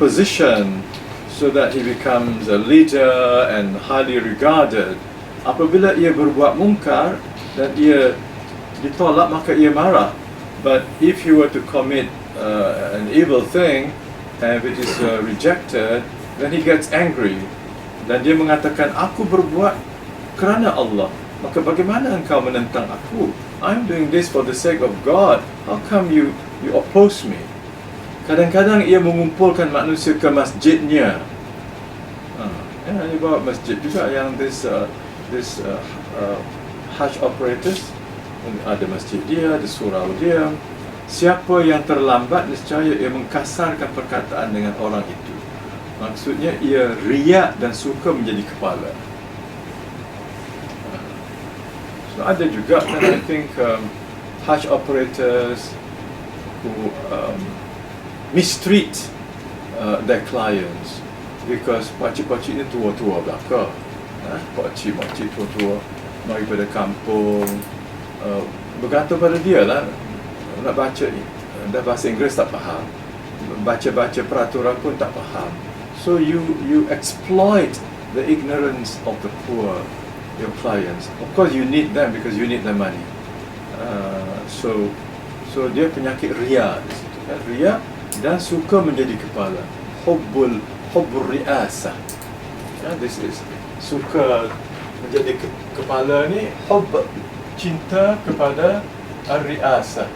position so that he becomes a leader and highly regarded. Apabila ia berbuat mungkar dan ia ditolak, maka ia marah. But if he were to commit an evil thing and if it is rejected, then he gets angry. Dan dia mengatakan, aku berbuat kerana Allah, maka bagaimana engkau menentang aku? I'm doing this for the sake of God. How come you oppose me? Kadang-kadang ia mengumpulkan manusia ke masjidnya. Dia bawa masjid juga yang this Hajj operators. Ada masjid dia, ada surau dia. Siapa yang terlambat, nescaya ia mengkasarkan perkataan dengan orang itu. Maksudnya ia riak dan suka menjadi kepala. So ada juga kan, I think Hajj operators who mistreat their clients because pakcik-pakcik ni tua-tua belaka. Pakcik-pakcik tua-tua mari pada kampung, bergantung pada dia lah. Nak baca dah bahasa Inggeris tak faham, baca-baca peraturan pun tak faham. So you exploit the ignorance of the poor, your clients. Of course you need them because you need their money. So dia penyakit ria di situ kan, ria dan suka menjadi kepala. Hubbul riasah. This is suka menjadi kepala ni, hubb, cinta kepada ar-riasah.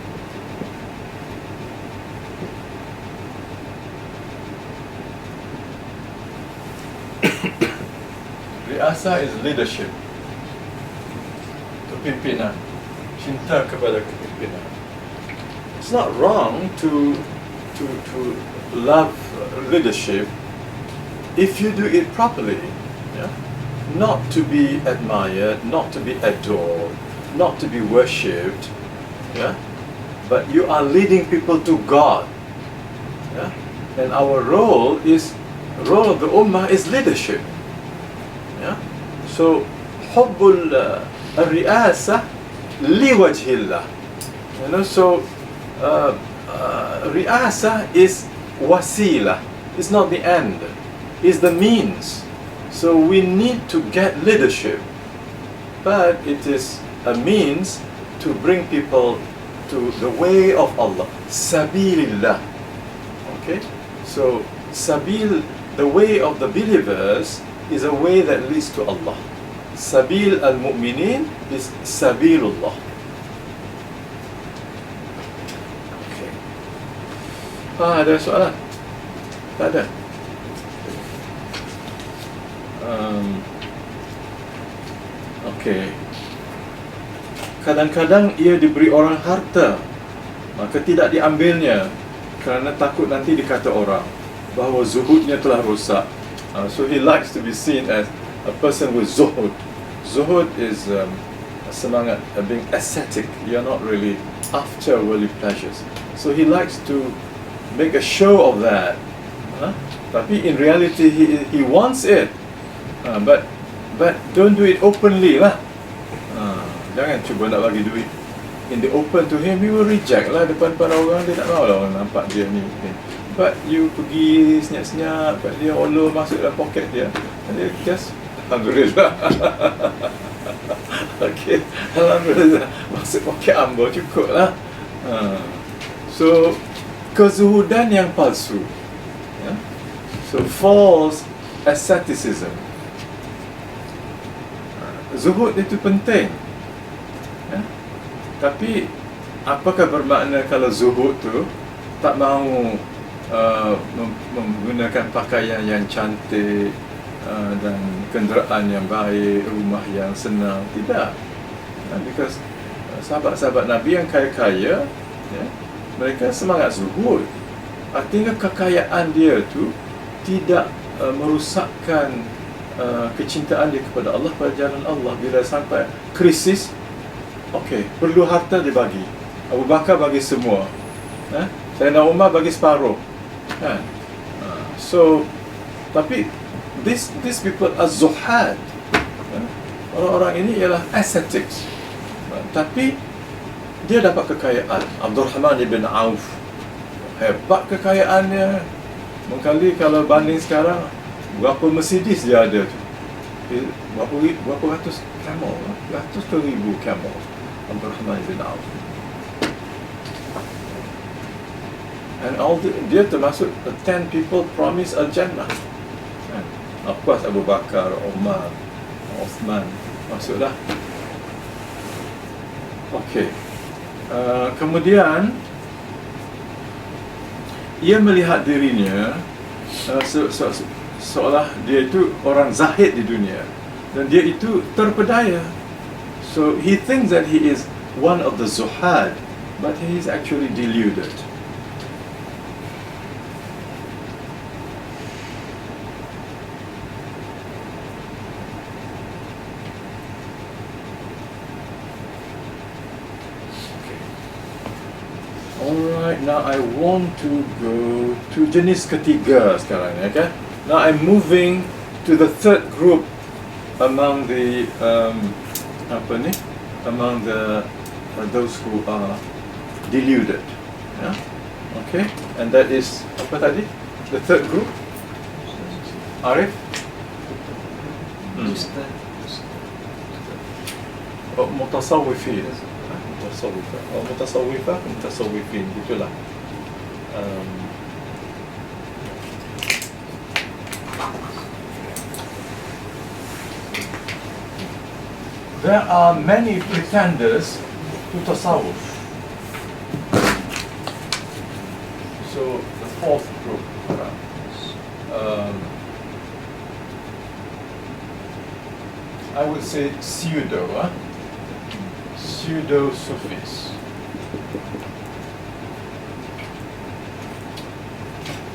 Riasah is leadership, kepimpinan, cinta kepada kepimpinan. It's not wrong to love leadership if you do it properly. Yeah? Not to be admired, not to be adored, not to be worshipped, yeah? But you are leading people to God. Yeah? And our role of the ummah is leadership. Yeah? So hubbul riasah liwajhillah. You know, so riasah is wasila. It's not the end. It's the means. So we need to get leadership, but it is a means to bring people to the way of Allah. Sabilillah. Okay? So sabil, the way of the believers, is a way that leads to Allah. Sabil al-mu'minin is sabilullah. Okay. Ada soalan? Tak ada. Okay. Kadang-kadang ia diberi orang harta, maka tidak diambilnya kerana takut nanti dikata orang bahawa zuhudnya telah rosak. So he likes to be seen as a person with zuhud. Zuhud is semangat, being ascetic. You're not really after worldly pleasures. So he likes to make a show of that. Tapi in reality he wants it. But don't do it openly lah. Jangan cuba nak bagi duit in the open to him. He will reject lah depan orang. Dia tak mahu lah orang nampak dia ni But you pergi senyap-senyap kat dia, Allah masuk dalam poket dia, dia just Alhamdulillah. Okay, Alhamdulillah, masuk poket ambo cukup lah. So kezuhudan yang palsu, so false asceticism. Zuhud itu penting, tapi apakah bermakna kalau zuhud tu tak mahu menggunakan pakaian yang cantik dan kenderaan yang baik, rumah yang senang? Tidak. Because sahabat-sahabat Nabi yang kaya-kaya, mereka semangat zuhud. Artinya kekayaan dia tu tidak merosakkan kecintaan dia kepada Allah, pada jalan Allah. Bila sampai krisis, okey, perlu harta dia bagi. Abu Bakar bagi semua, Sayyidina Umar bagi separuh, kan? So, tapi these people are zuhad. Orang-orang ini ialah ascetics, tapi dia dapat kekayaan. Abdurrahman ibn Auf, hebat kekayaannya. Mengkali kalau banding sekarang, berapa Mercedes dia ada tu? Berapa ratus camel? Ratus ke ribu camel Abdurrahman ibn Auf. And all dia termasuk 10 people promised al-Jannah. Of course Abu Bakar, Umar, Uthman masuklah. Okey. Kemudian ia melihat dirinya seolah dia itu orang zahid di dunia, dan dia itu terpedaya. So he thinks that he is one of the zuhad, but he is actually deluded. Alright, now I want to go to jenis ketiga sekarang, okay? Now I'm moving to the third group among the among the those who are deluded, yeah? Okay, and that is apa tadi? The third group, Arif? Oh, mutasawwifin. Mutasawwifin, itulah. There are many pretenders to tasawwuf. So the fourth group, I would say pseudo-Sufis.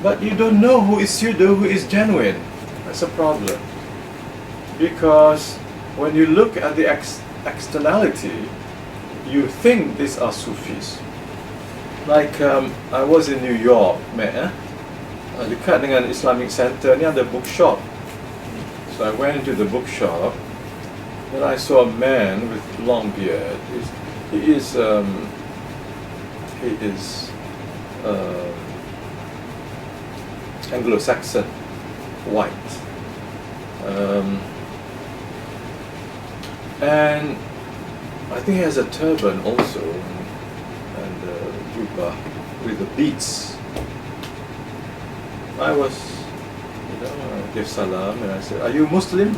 But you don't know who is pseudo, who is genuine. That's a problem. Because when you look at the externality, you think these are Sufis. Like I was in New York, dekat dengan Islamic Center, ni ada bookshop. So I went into the bookshop, and I saw a man with long beard. He is Anglo-Saxon, white, and I think he has a turban also, and jubah with the beads. I was, gave salam, and I said, "Are you Muslim,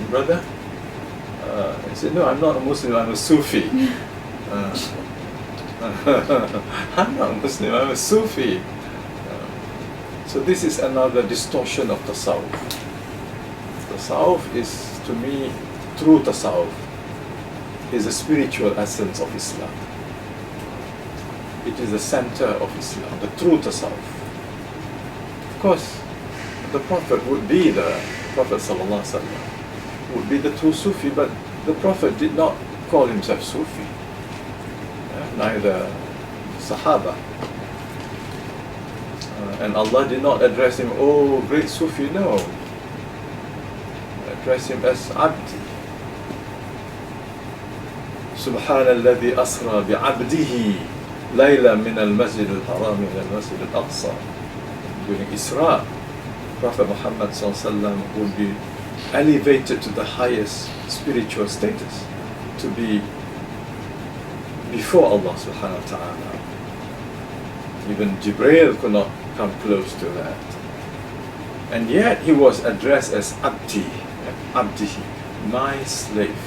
brother?" He said, "No, I'm not a Muslim, I'm a Sufi." I'm not a Muslim, I'm a Sufi. So this is another distortion of tasawwuf. Tasawwuf is, to me, true tasawwuf is the spiritual essence of Islam. It is the center of Islam, the true tasawwuf. Of course, the Prophet would be the Prophet sallallahu alaihi wasallam, would be the true Sufi, but the Prophet did not call himself Sufi. Neither Sahaba. And Allah did not address him, "Oh, great Sufi," no. Address him as Abdi. Subhanalladhi asra bi'abdihi Layla min al-Masjid al-Haram ila al-Masjid al-Aqsa. During Isra, Prophet Muhammad SAW would be elevated to the highest spiritual status, to be before Allah subhanahu wa ta'ala. Even Jibreel could not come close to that. And yet he was addressed as Abdi, Abdihi, my slave.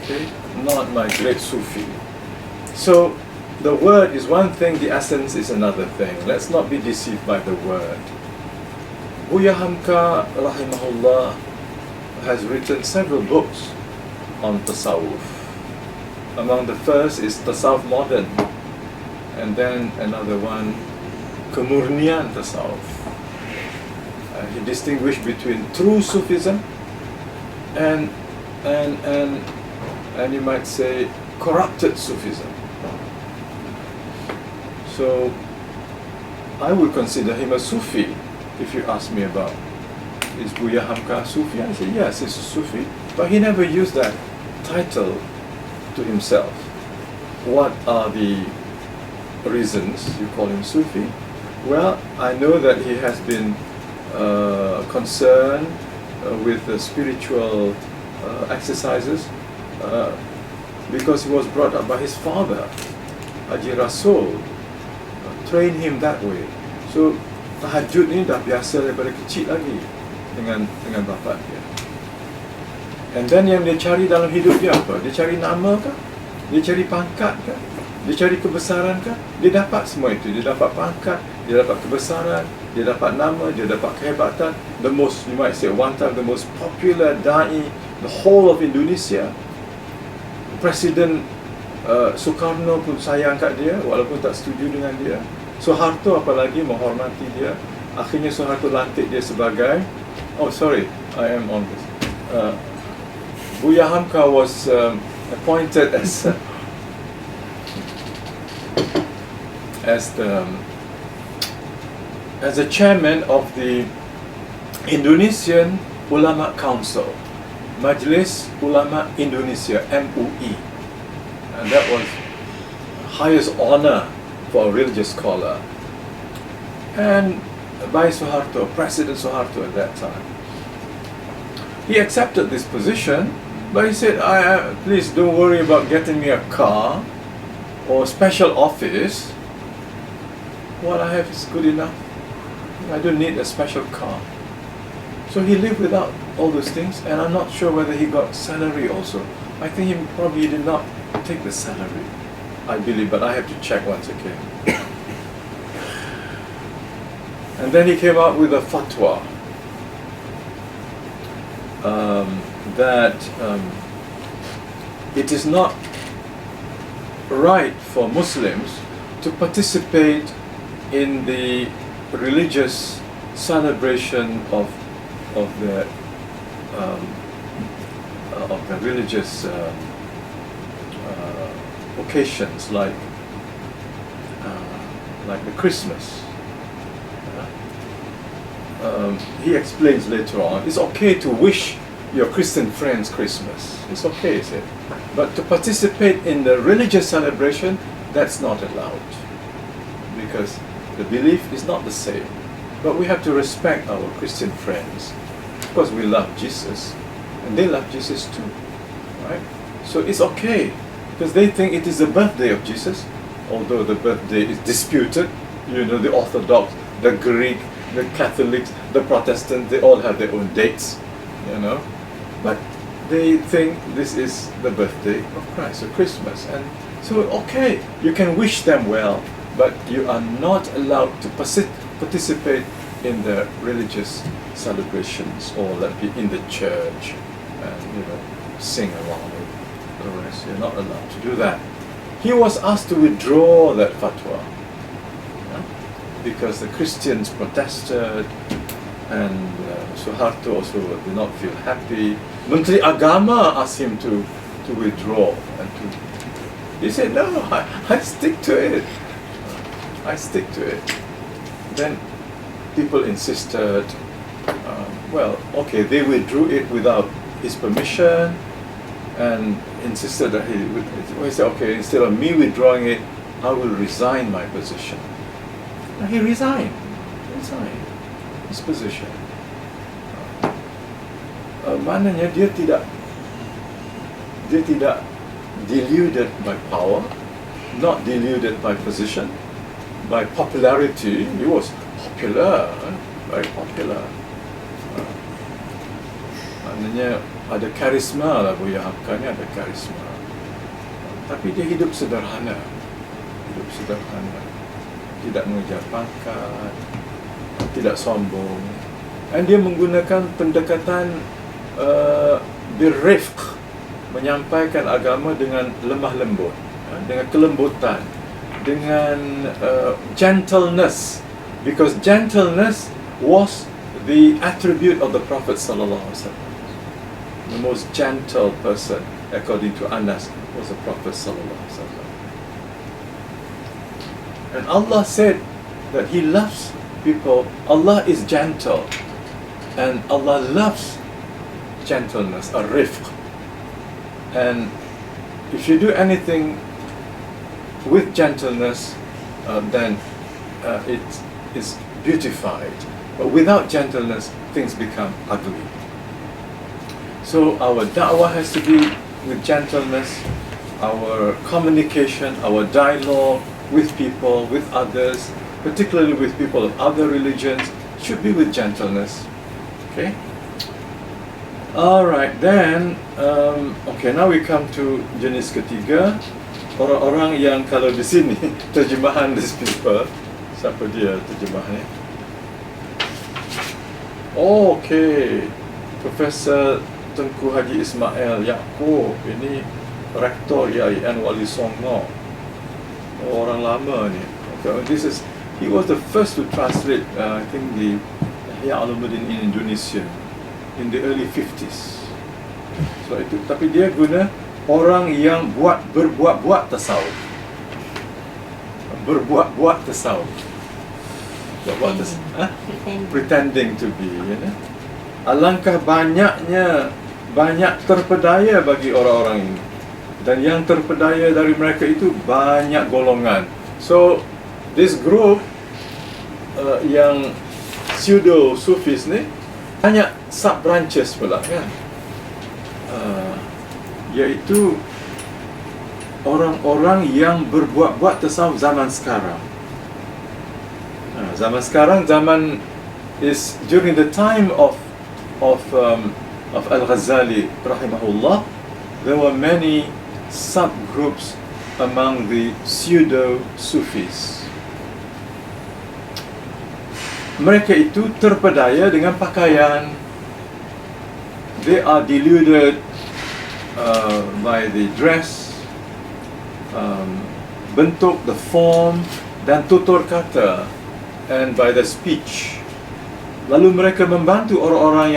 Okay? Not my great Sufi. So the word is one thing, the essence is another thing. Let's not be deceived by the word. Buya Hamka rahimahullah has written several books on tasawwuf. Among the first is Tasawwuf Modern, and then another one, Kemurnian Tasawwuf. He distinguished between true Sufism and you might say corrupted Sufism. So I would consider him a Sufi. If you ask me about, is Buya Hamka Sufi? I say yes, he's a Sufi, but he never used that title to himself. What are the reasons you call him Sufi? Well, I know that he has been concerned with the spiritual exercises because he was brought up by his father, Haji Rasul, trained him that way. So tahajud ni dah biasa daripada kecil lagi dengan bapa dia. And then yang dia cari dalam hidup dia apa? Dia cari nama kah? Dia cari pangkat kah? Dia cari kebesaran kah? Dia dapat semua itu. Dia dapat pangkat, dia dapat kebesaran, dia dapat nama, dia dapat kehebatan. The most, you might say, one time the most popular da'i the whole of Indonesia. Presiden Soekarno pun sayang kat dia walaupun tak setuju dengan dia. Soeharto apalagi menghormati dia. Akhirnya Soeharto lantik dia sebagai, oh sorry, I am on this. Buya Hamka was appointed as the chairman of the Indonesian Ulama Council, Majlis Ulama Indonesia, MUI, and that was highest honor for a religious scholar. And by Soeharto, President Soeharto at that time, he accepted this position, but he said, please don't worry about getting me a car or special office. What I have is good enough. I don't need a special car. So he lived without all those things, and I'm not sure whether he got salary also. I think he probably did not take the salary, I believe, but I have to check once again. And then he came out with a fatwa that it is not right for Muslims to participate in the religious celebration of the religious occasions like the Christmas. He explains later on, it's okay to wish your Christian friends Christmas. It's okay, he said. But to participate in the religious celebration, that's not allowed. Because the belief is not the same. But we have to respect our Christian friends. Of course, we love Jesus, and they love Jesus too, right? So it's okay, because they think it is the birthday of Jesus, although the birthday is disputed. You know, the Orthodox, the Greek, the Catholics, the Protestants, they all have their own dates, you know. But they think this is the birthday of Christ, so Christmas. And so, okay, you can wish them well, but you are not allowed to participate in the religious celebrations, or that be in the church and, you know, sing along with the rest. You're not allowed to do that. He was asked to withdraw that fatwa, because the Christians protested, and Soeharto also did not feel happy. Menteri Agama asked him to withdraw, and he said, no, I stick to it. I stick to it. Then people insisted, well, okay, they withdrew it without his permission, and insisted that he said, okay, instead of me withdrawing it, I will resign my position. And he resigned his position. Maknanya dia tidak deluded by power, not deluded by position, by popularity. He was popular, very popular. Maknanya ada karisma lah, Buya Hamka ni ada karisma. Tapi dia hidup sederhana, tidak mengejar pangkat, tidak sombong. Dan dia menggunakan pendekatan birrifq, menyampaikan agama dengan lemah lembut, dengan kelembutan, dengan gentleness, because gentleness was the attribute of the Prophet sallallahu alaihi wasallam. The most gentle person, according to Anas, was the Prophet sallallahu alaihi wasallam. And Allah said that He loves people. Allah is gentle, and Allah loves gentleness, a rifq. And if you do anything with gentleness, then it is beautified. But without gentleness, things become ugly. So our da'wah has to be with gentleness. Our communication, our dialogue with people, with others, particularly with people of other religions, should be with gentleness. Okay? Alright, then, okay, now we come to jenis ketiga. Orang-orang yang kalau di sini, terjemahan these people, siapa dia terjemahnya? Oh, okay, Profesor Tengku Haji Ismail Yaakob, ini Rektor IAIN Wali Songo. Oh, orang lama ni. Okay, he was the first to translate, I think, the IHYA ULUM in Indonesia in the early 50s. So itu, tapi dia guna orang yang berbuat tasawuf. Berbuat tasawuf. Pretending to be, you know? Alangkah banyak terpedaya bagi orang-orang ini. Dan yang terpedaya dari mereka itu banyak golongan. So this group yang pseudo sufis ni banyak sub branches pula kan, iaitu orang-orang yang berbuat tasawuf zaman sekarang. Zaman is during the time of Al-Ghazali rahimahullah. There were many subgroups among the pseudo-Sufis. Mereka itu terpedaya dengan pakaian. They are deluded by the dress, bentuk, the form, dan tutur kata, and by the speech. Lalu mereka membantu orang-orang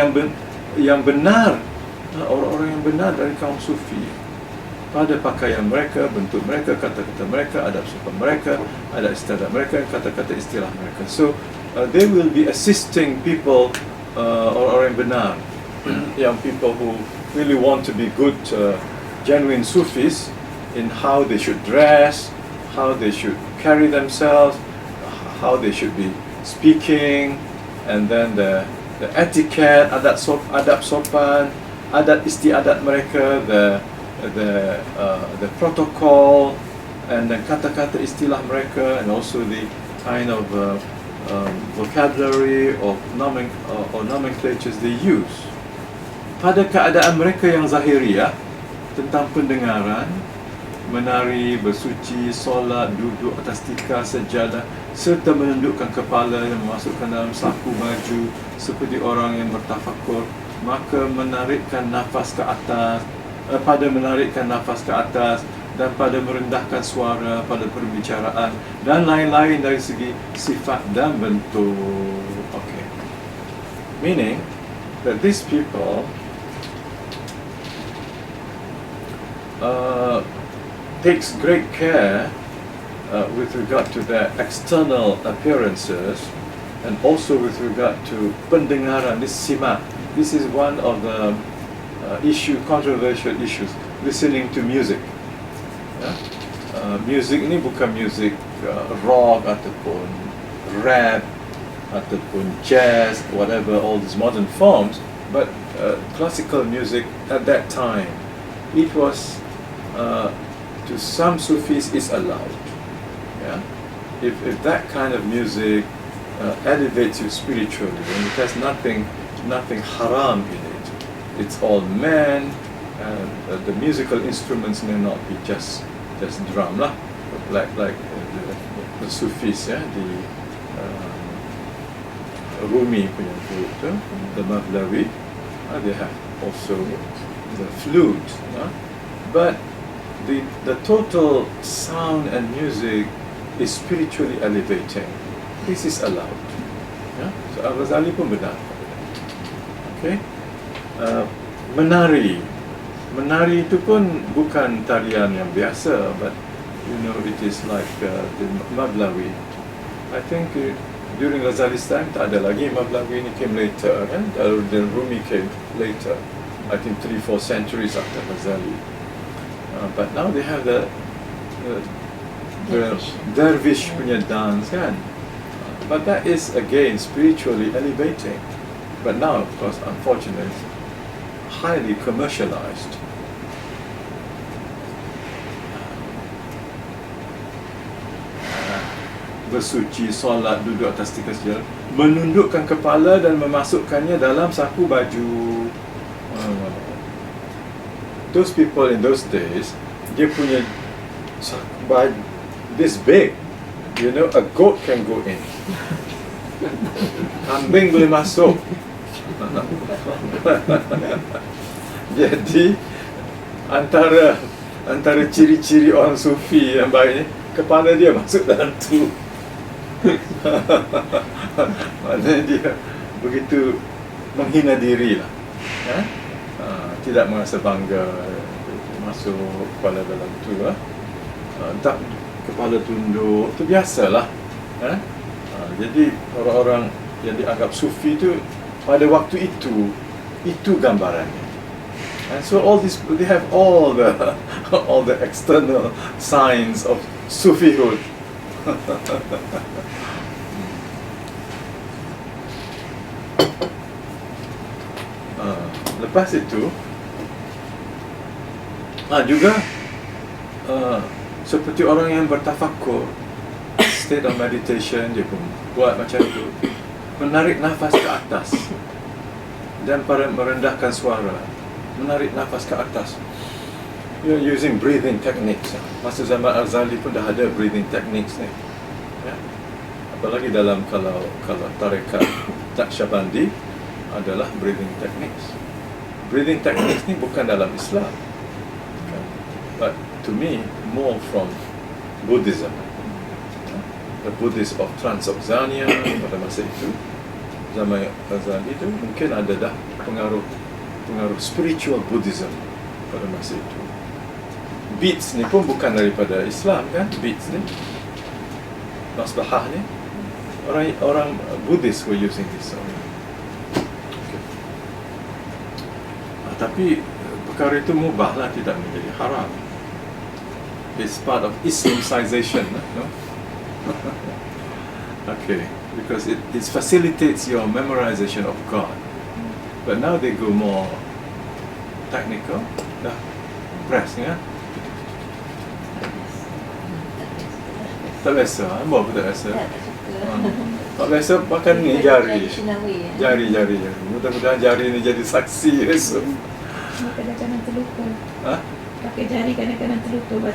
yang benar, orang-orang yang benar dari kaum Sufi, pada pakaian mereka, bentuk mereka, kata-kata mereka, adab sopan mereka, adab istiadat mereka, kata-kata istilah mereka. So they will be assisting people, orang-orang yang benar, young people who really want to be good, genuine Sufis, in how they should dress, how they should carry themselves, how they should be speaking, and then the etiquette, adab sopan, adat istiadat mereka, the protocol, and then kata-kata istilah mereka, and also the kind of vocabulary or nomenclatures they use. Pada keadaan mereka yang zahiriyah, tentang pendengaran, menari, bersuci, solat, duduk atas tikar, sejadah, serta menundukkan kepala dan memasukkan dalam saku baju seperti orang yang bertafakur, maka menarikkan nafas ke atas, dan pada merendahkan suara pada perbicaraan, dan lain-lain dari segi sifat dan bentuk. Okay. Meaning that these people takes great care with regard to their external appearances, and also with regard to pendengaran, this simak. This is one of the controversial issues, listening to music. Music ini bukan music rock ataupun rap ataupun jazz, whatever, all these modern forms, but classical music at that time, it was to some Sufis is allowed. Yeah, if that kind of music elevates you spiritually, and it has nothing haram in it. It's all man, and the musical instruments may not be just drum lah, like the Sufis, yeah, the Rumi punya group tu, the Mavlavi, they have also the flute, but the total sound and music is spiritually elevating. This is allowed. Yeah? So Al-Ghazali pun benar. Okay. Menari itu pun bukan tarian yang biasa, but it is like the Mavlavi. I think during Ghazali's time tak ada lagi. Mavlavi ini came later, kan? Then Rumi came later, I think 3-4 centuries after Ghazali. But now they have the dervish punya dance, kan? But that is again spiritually elevating. But now, of course, unfortunately, highly commercialized. Bersuci, solat, duduk atas tikar sejalan, menundukkan kepala dan memasukkannya dalam saku baju. Those people in those days, dia punya saku baju this big. A goat can go in. Kambing boleh masuk. Jadi antara ciri-ciri orang Sufi yang baik ni, kepala dia masuk dalam tu. Maknanya dia begitu menghina diri lah, tidak merasa bangga masuk kepala dalam tu, tak kepala tunduk, itu biasalah. Jadi orang-orang yang dianggap Sufi itu pada waktu itu gambarannya. And so all this, they have all the external signs of Sufihood. Lepas itu juga seperti orang yang bertafakur, state of meditation, dia pun buat macam itu, menarik nafas ke atas dan merendahkan suara, menarik nafas ke atas, using breathing techniques. Masa zaman Al-Ghazali pun dah ada breathing techniques ni, ya. Apalagi dalam kalau tarekat Naqsyabandi adalah breathing techniques. Breathing techniques ni bukan dalam Islam, but to me more from Buddhism. The Buddhist of Transoxania pada masa itu, zaman Ghazali itu mungkin ada dah pengaruh spiritual Buddhism pada masa itu. Beats ni pun bukan daripada Islam, kan? Beats ni, masbahah ni, orang Buddhist were using this. Okay. Tapi perkara itu mubah lah, tidak menjadi haram. It's part of Islamization, no? Okay, because it facilitates your memorization of God. But now they go more technical. Press, ya? Tak biasa, apa tak biasa? Tak biasa makan ni jari. Mudah-mudahan jari ni jadi saksi esok. Kadang-kadang terlupa. Pakai jari kadang-kadang terlupa.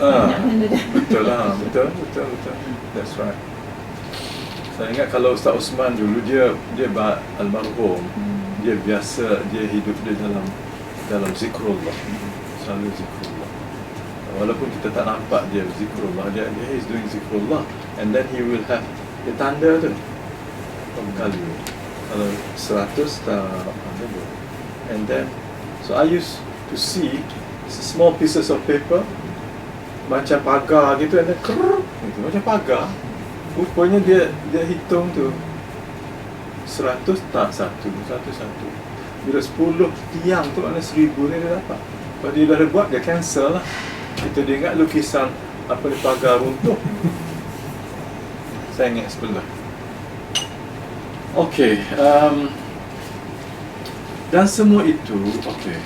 Betul lah, betul. That's right. Saya ingat kalau Ustaz Osman dulu dia almarhum, dia biasa, dia hidup dia dalam zikrullah, selalu zikrullah. Walaupun kita tak nampak dia zikrullah, dia is doing zikrullah, and then he will have dia tanda tu kali kalau 100 tak ada, and then so I used to see small pieces of paper macam pagar gitu, and then gitu, macam pagar. Rupanya dia hitung tu 100 tak satu. Bila 10 tiang tu maknanya 1000 dia dapat. Kalau dia dah buat, dia cancel lah. Kita dia ingat lukisan apa ni, pagar runtuh. Saya ingat sebelah. Okey, dan semua itu, okey,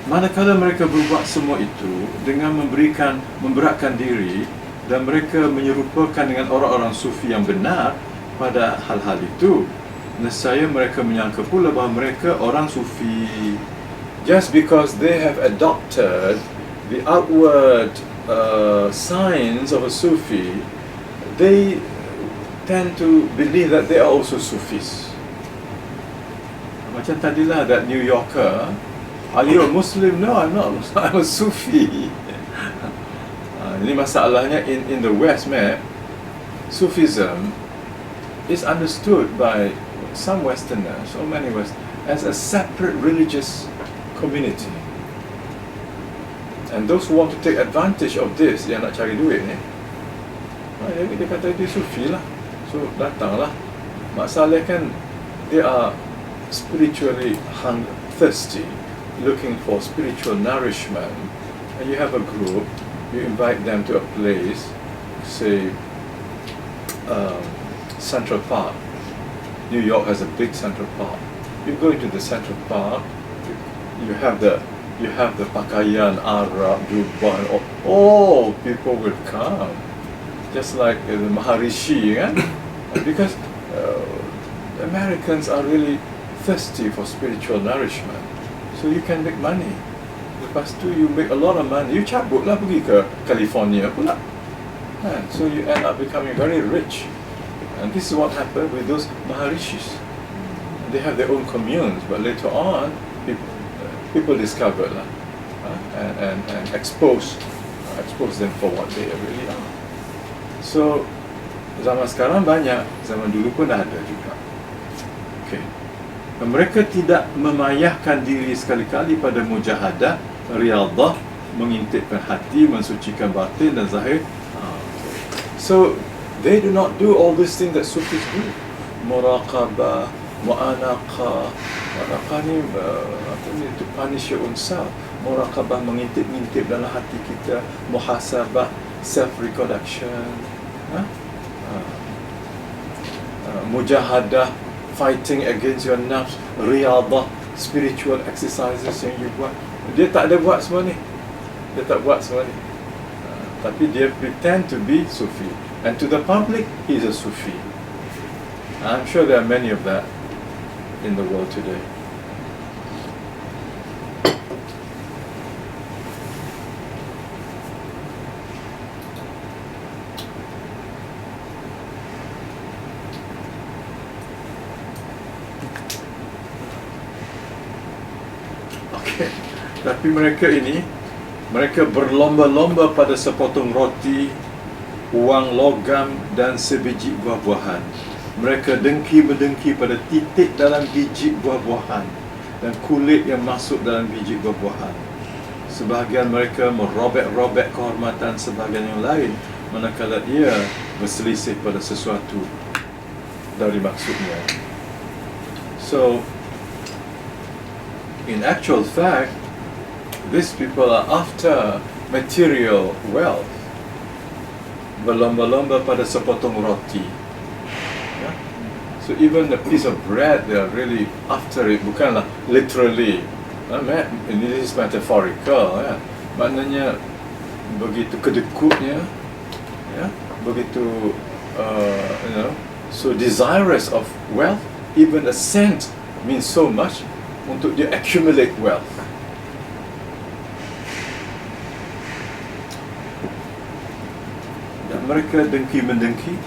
manakala mereka berbuat semua itu dengan memberatkan diri, dan mereka menyerupakan dengan orang-orang sufi yang benar pada hal-hal itu, nescaya mereka menyangka pula bahawa mereka orang sufi. Just because they have adopted the outward signs of a Sufi, they tend to believe that they are also Sufis. Macam tadilah that New Yorker, are you a Muslim? No, I'm not. I'm a Sufi. Ini masalahnya in the West, man. Sufism is understood by some Westerners, so many Westerners, as a separate religious community. And those who want to take advantage of this, yang nak cari duit ni, dia kata dia Sufi lah. So datanglah. Masalah kan, they are spiritually thirsty, looking for spiritual nourishment. And you have a group, you invite them to a place, say Central Park. New York has a big Central Park. You go into the Central Park, you have the pakaian Arab, jubah, oh, people will come, just like the Maharishi, kan? Because Americans are really thirsty for spiritual nourishment, so you can make money. Lepas tu you make a lot of money, you cabut lah pergi ke California pula, and so you end up becoming very rich. And this is what happened with those Maharishis. They have their own communes, but later on, people discover lah, and expose them for what they really are. So zaman sekarang banyak, zaman dulu pun ada juga. Okay. Mereka tidak memayahkan diri sekali-kali pada mujahadah, riadah, mengintipkan hati, mensucikan batin dan zahir. So they do not do all these things that Sufis do. Muraqabah, mu'anaqah. Mu'anaqah ni to punish your own self. Muraqabah, mengintip-ngintip dalam hati kita. Muhasabah, self-recollection. Mujahadah, fighting against your nafs. Riadah, spiritual exercises yang you buat. Dia tak ada buat semua ni. Dia tak buat semua ni. Tapi dia pretend to be Sufi. And to the public, he's a Sufi. I'm sure there are many of that in the world today. Okay. Tapi mereka berlomba-lomba pada sepotong roti, uang logam dan sebiji buah-buahan. Mereka dengki-mendengki pada titik dalam biji buah-buahan dan kulit yang masuk dalam biji buah-buahan. Sebahagian mereka merobek-robek kehormatan sebahagian yang lain manakala ia berselisih pada sesuatu dari maksudnya. So, in actual fact, these people are after material wealth. Berlomba-lomba pada sepotong roti. Yeah? So even the piece of bread, they are really after it. Bukanlah literally. This is metaphorical. Yeah? Maknanya begitu kedekutnya, yeah? Begitu so desirous of wealth. Even a cent means so much untuk dia accumulate wealth. Mereka dengki-mendengki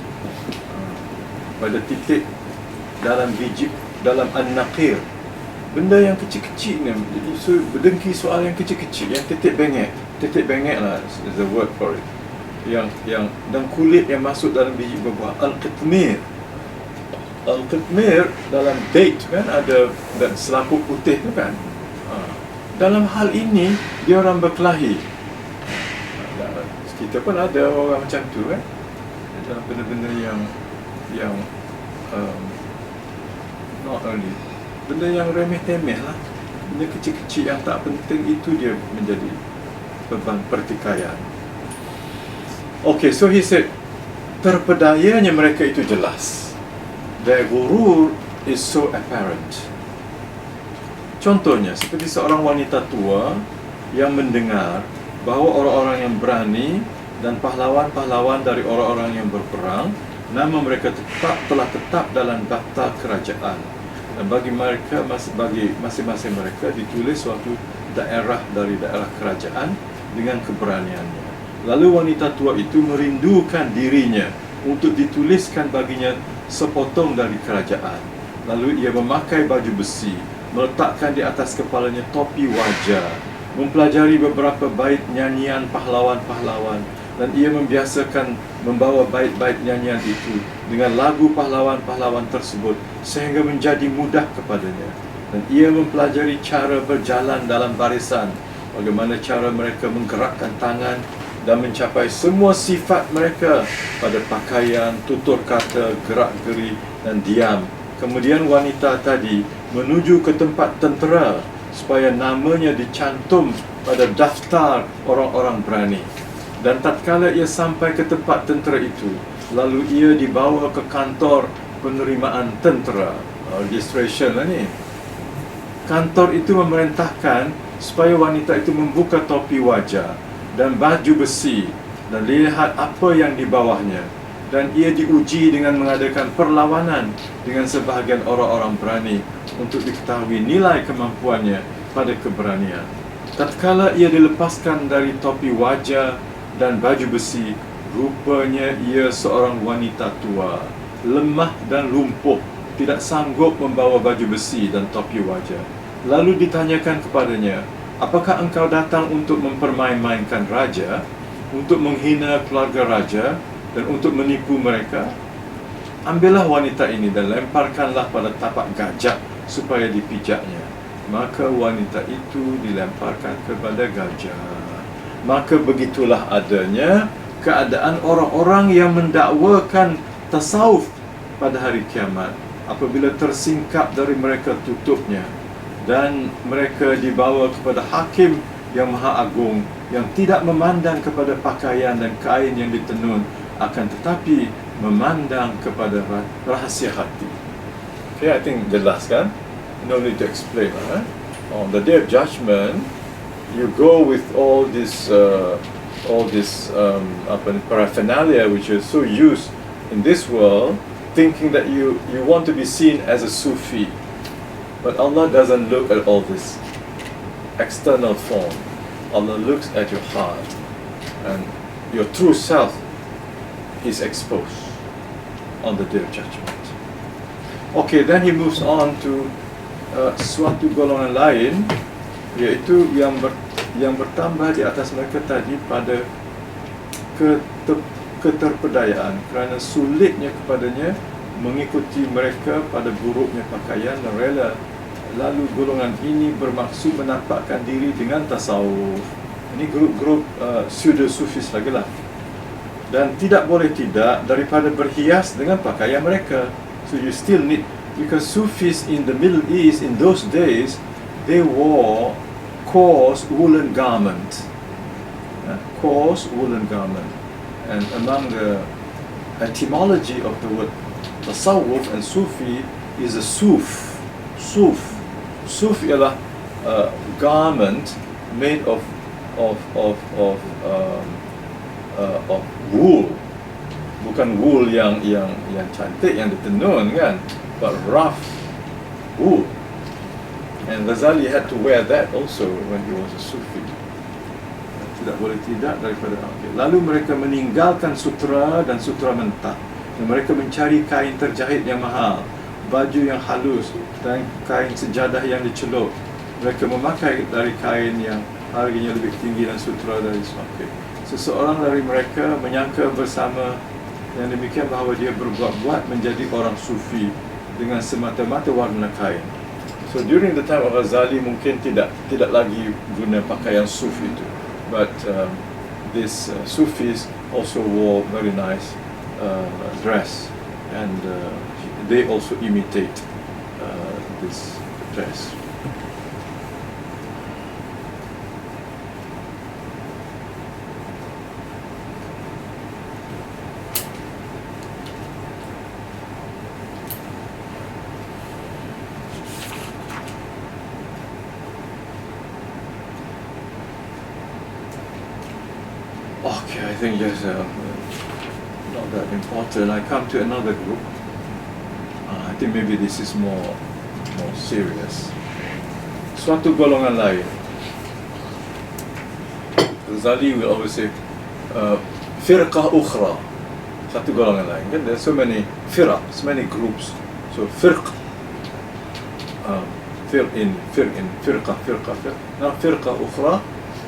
pada titik dalam biji, dalam an-naqir, benda yang kecil-kecil ni. So berdengki soal yang kecil-kecil, yang titik bengek lah is the word for it, yang dan kulit yang masuk dalam biji buah. Al-qitmir dalam date kan ada, dan selaput putih tu kan. Dalam hal ini dia orang berkelahi. Kita pun ada orang macam tu kan, dalam benda-benda yang not only benda yang remeh-temeh lah, benda kecil-kecil yang tak penting, itu dia menjadi beban pertikaian. Okay, so he said, terpedayanya mereka itu jelas. Their ghurur is so apparent. Contohnya, seperti seorang wanita tua yang mendengar bahawa orang-orang yang berani dan pahlawan-pahlawan dari orang-orang yang berperang, nama mereka telah tetap dalam daftar kerajaan. Dan bagi mereka, bagi masing-masing mereka ditulis suatu daerah dari daerah kerajaan dengan keberaniannya. Lalu wanita tua itu merindukan dirinya untuk dituliskan baginya sepotong dari kerajaan. Lalu ia memakai baju besi, meletakkan di atas kepalanya topi wajah, mempelajari beberapa bait nyanyian pahlawan-pahlawan, dan ia membiasakan membawa bait-bait nyanyian itu dengan lagu pahlawan-pahlawan tersebut sehingga menjadi mudah kepadanya. Dan ia mempelajari cara berjalan dalam barisan, bagaimana cara mereka menggerakkan tangan dan mencapai semua sifat mereka pada pakaian, tutur kata, gerak-geri dan diam. Kemudian wanita tadi menuju ke tempat tentera supaya namanya dicantum pada daftar orang-orang berani. Dan tatkala ia sampai ke tempat tentera itu, lalu ia dibawa ke kantor penerimaan tentera, registration lah ni. Kantor itu memerintahkan supaya wanita itu membuka topi wajah dan baju besi dan lihat apa yang di bawahnya. Dan ia diuji dengan mengadakan perlawanan dengan sebahagian orang-orang berani untuk diketahui nilai kemampuannya pada keberanian. Tatkala ia dilepaskan dari topi wajah dan baju besi, rupanya ia seorang wanita tua, lemah dan lumpuh, tidak sanggup membawa baju besi dan topi wajah. Lalu ditanyakan kepadanya, apakah engkau datang untuk mempermain-mainkan raja, untuk menghina keluarga raja, dan untuk menipu mereka? Ambillah wanita ini dan lemparkanlah pada tapak gajah supaya dipijaknya. Maka wanita itu dilemparkan kepada gajah. Maka begitulah adanya keadaan orang-orang yang mendakwakan tasawuf pada hari kiamat, apabila tersingkap dari mereka tutupnya dan mereka dibawa kepada hakim yang maha agung, yang tidak memandang kepada pakaian dan kain yang ditenun, akan tetapi memandang kepada rahasia hati. Okay, I think jelas kan? No need to explain. On the day of judgment, you go with all this paraphernalia which is so used in this world, thinking that you want to be seen as a Sufi. But Allah doesn't look at all this external form. Allah looks at your heart, and your true self is exposed on the day of judgment. Okay, then he moves on to suatu golongan lain, iaitu yang bertambah di atas mereka tadi pada keterpedayaan, kerana sulitnya kepadanya mengikuti mereka pada buruknya pakaian dan rela. Lalu golongan ini bermaksud menampakkan diri dengan tasawuf. Ini grup-grup pseudo-sufis lagi lah. Dan tidak boleh tidak daripada berhias dengan pakaian mereka. So you still need, because Sufis in the Middle East in those days, they wore coarse woolen garment. Coarse woolen garment. And among the etymology of the word tasawuf and Sufi is a suf. Suf ialah garment made of wool, bukan wool yang cantik yang ditenun kan, but rough wool. And Ghazali had to wear that also when he was a Sufi. Tidak boleh tidak daripada Lalu mereka meninggalkan sutra dan sutra mentah, dan mereka mencari kain terjahit yang mahal, baju yang halus dan kain sejadah yang dicelup. Mereka memakai dari kain yang harganya lebih tinggi dan sutra dari semakin. Seseorang dari mereka menyangka bersama yang demikian bahawa dia berbuat-buat menjadi orang Sufi dengan semata-mata warna kain. So during the time of Ghazali mungkin tidak lagi guna pakaian suf itu, but these Sufis also wore very nice dress, and they also imitate this dress. think that's not that important. I come to another group. I think maybe this is more serious. Suatu golongan lain. Al-Ghazali will always say, firqah ukhra. Satu golongan lain. Kan? There's so many firq, so many groups. So firq, firqah. Nah, firqah ukhra,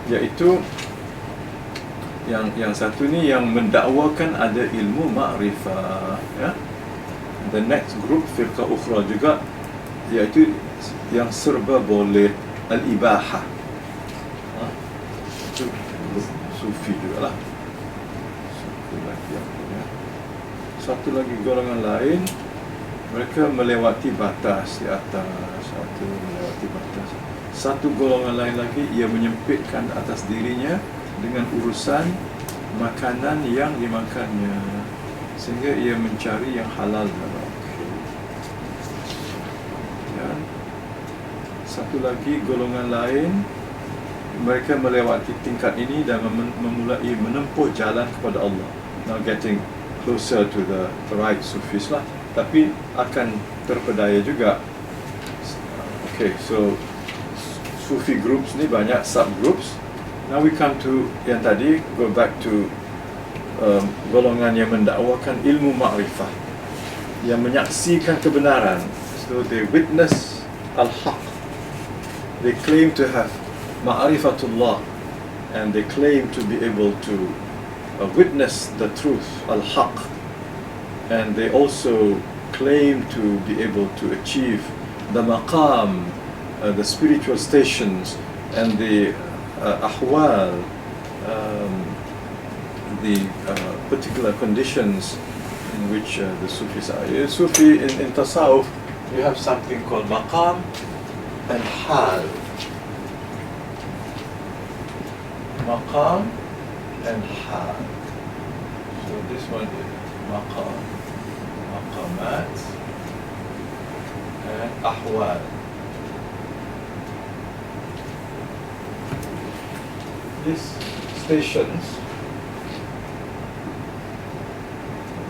iaitu yang satu ni yang mendakwakan ada ilmu ma'rifah, ya. The next group firqah ukhra juga, iaitu yang serba boleh al-ibahah. Itu grup sufi juga lah. Satu lagi golongan lain, mereka melewati batas di atas. Satu golongan lain lagi, ia menyempitkan atas dirinya dengan urusan makanan yang dimakannya, sehingga ia mencari yang halal dan okey. Dan satu lagi golongan lain, mereka melewati tingkat ini dan memulai menempuh jalan kepada Allah. Now getting closer to the right Sufis lah, tapi akan terpedaya juga. Okay, so Sufi groups ni banyak subgroups. Now we come to yang tadi, go back to golongan yang mendakwakan ilmu ma'rifah, yang menyaksikan kebenaran. So they witness al-haq. They claim to have ma'rifatullah, and they claim to be able to witness the truth, al-haq. And they also claim to be able to achieve the maqam, the spiritual stations, and the ahwal, the particular conditions in which the Sufis are. Sufi in Tasawwuf, you have something called maqam and hal. Maqam and hal. So this one is maqam, maqamat, and ahwal. These stations,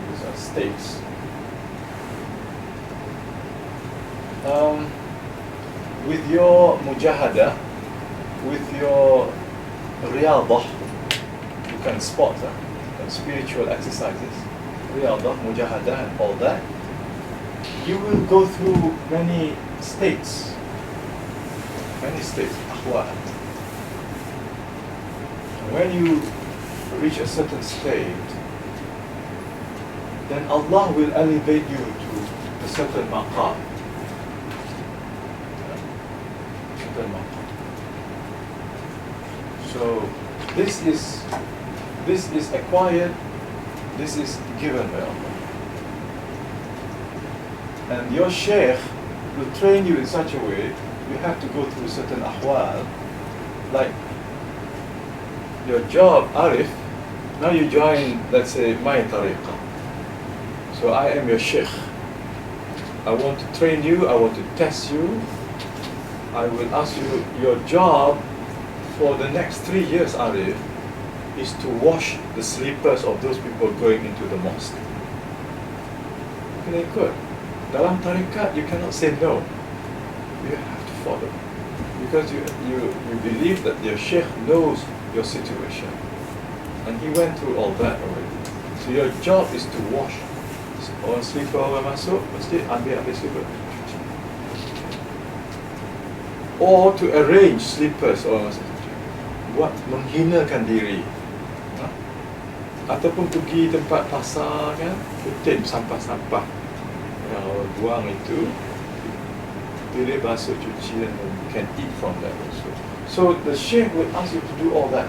these are states. With your mujahadah, with your riyadah, you can spot spiritual exercises, riyadah, mujahadah, and all that. You will go through many states, ahwal. When you reach a certain state, then Allah will elevate you to a certain maqam. So this is acquired, this is given by Allah. And your sheikh will train you in such a way, you have to go through certain ahwal, like your job, Arif, now you join, let's say, my tariqah. So I am your sheikh. I want to train you, I want to test you. I will ask you, your job for the next 3 years, Arif, is to wash the slippers of those people going into the mosque. Okay, good. Dalam tariqat, you cannot say no. You have to follow. Because you believe that your sheikh knows your situation, and he went through all that already. So your job is to wash. Orang slipper orang masuk, mesti ambil slipper. Or to arrange slippers orang masuk. Buat menghinakan diri. Ataupun pergi tempat pasar kan, kutip sampah-sampah yang orang buang itu, pilih basuh, cuci, and you can eat from that also. So the sheikh will ask you to do all that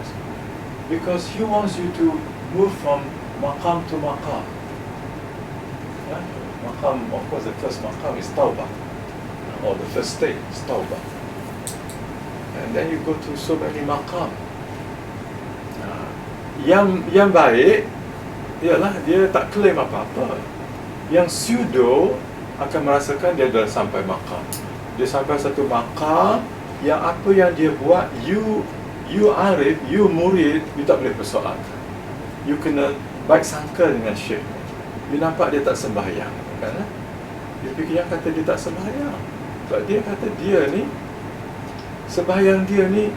because he wants you to move from maqam to maqam. Yeah? Maqam, of course, the first maqam is tawbah, or the first state is tawbah. And then you go to so many maqam. Yang baik ialah dia tak claim apa-apa. Yang pseudo akan merasakan dia dah sampai maqam. Dia sampai satu maqam yang apa yang dia buat, you Arif, you murid, you tak boleh persoalkan. you kena baik sangka dengan Syekh. You nampak dia tak sembahyang, kan? Dia fikir yang kata dia tak sembahyang. Sebab dia kata dia ni, sembahyang dia ni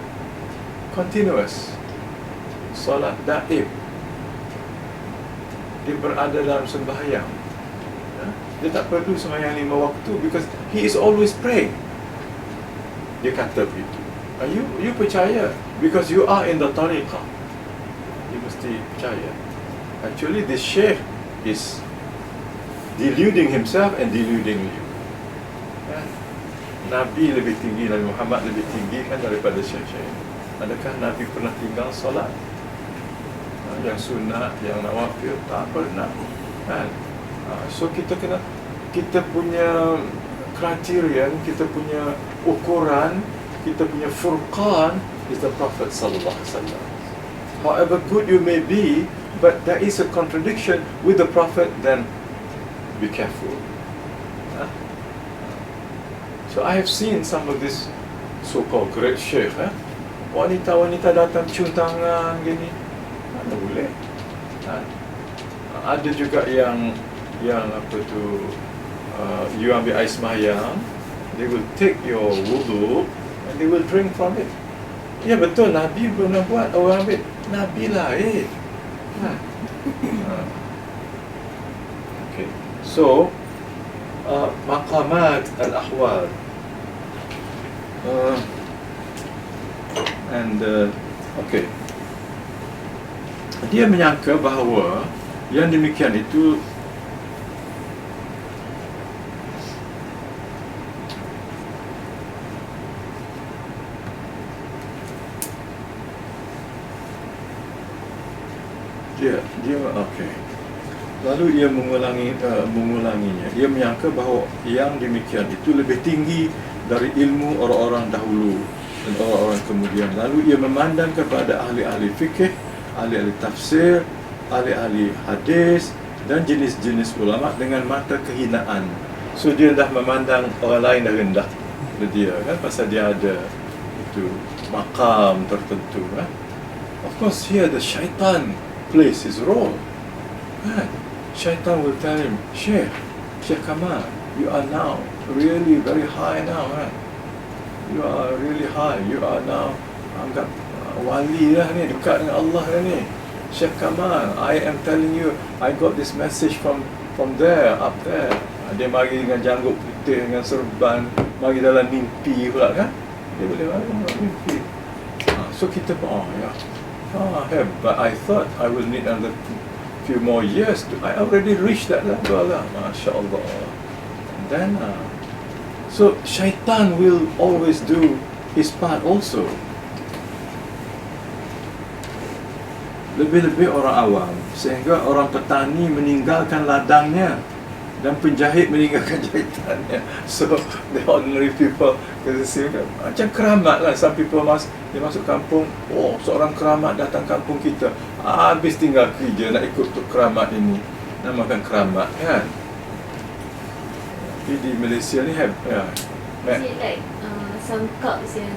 continuous. Solat daib. Dia berada dalam sembahyang. Ya? Dia tak perlu sembahyang 5 waktu because he is always praying. Dia kata begitu. You percaya because you are in the tariqah. You mesti percaya. Actually, this Sheikh is deluding himself and deluding you. Ya? Nabi lebih tinggi, Nabi Muhammad lebih tinggi kan daripada Syekh-Syekh. Adakah Nabi pernah tinggal solat? Yang sunat, yang nawafil, tak pernah. Kan? So kita punya kriteria, kita punya ukuran, kita punya furqan is the Prophet sallallahu alaihi wasallam. However good you may be, but there is a contradiction with the Prophet, then be careful. So I have seen some of this so-called great sheikh, wanita-wanita datang cium tangan gini, mana boleh. Ada juga yang apa tu, you ambil air sembahyang, they will take your wudu and they will drink from it. Ya betul, Nabi pernah buat, orang ambil, Nabi lain. Okay, so maqamat al-ahwal, okay, dia menyangka bahawa yang demikian itu dia okay. Lalu ia mengulanginya. Ia menyangka bahawa yang demikian itu lebih tinggi dari ilmu orang-orang dahulu dan orang-orang kemudian. Lalu ia memandang kepada ahli-ahli fikih, ahli-ahli tafsir, ahli-ahli hadis dan jenis-jenis ulama dengan mata kehinaan. So dia dah memandang orang lain dah rendah dari dia, kan, pasal dia ada itu maqam tertentu, kan? Of course here the syaitan plays his role. Syaitan will tell him, Sheikh Kamal, you are now really very high now, right? You are really high. You are now anggap wali lah ni, dekat dengan Allah lah ni. Sheikh Kamal, I am telling you, I got this message from there, up there. Dia mari dengan janggut putih, dengan serban, mari dalam mimpi pula, kan? Dia boleh mari dalam mimpi. So kita pun, but I thought I will need another few more years. I already reached that level lah, Masya Allah. And then, so syaitan will always do his part also. Lebih-lebih orang awam, sehingga orang petani meninggalkan ladangnya dan penjahit meninggalkan jahitannya. So the ordinary people, macam keramat lah. Some people dia masuk kampung, seorang keramat datang kampung kita, habis tinggal kerja nak ikut keramat ini, namakan keramat, kan? Tapi di Malaysia ni have, is it like some cults yang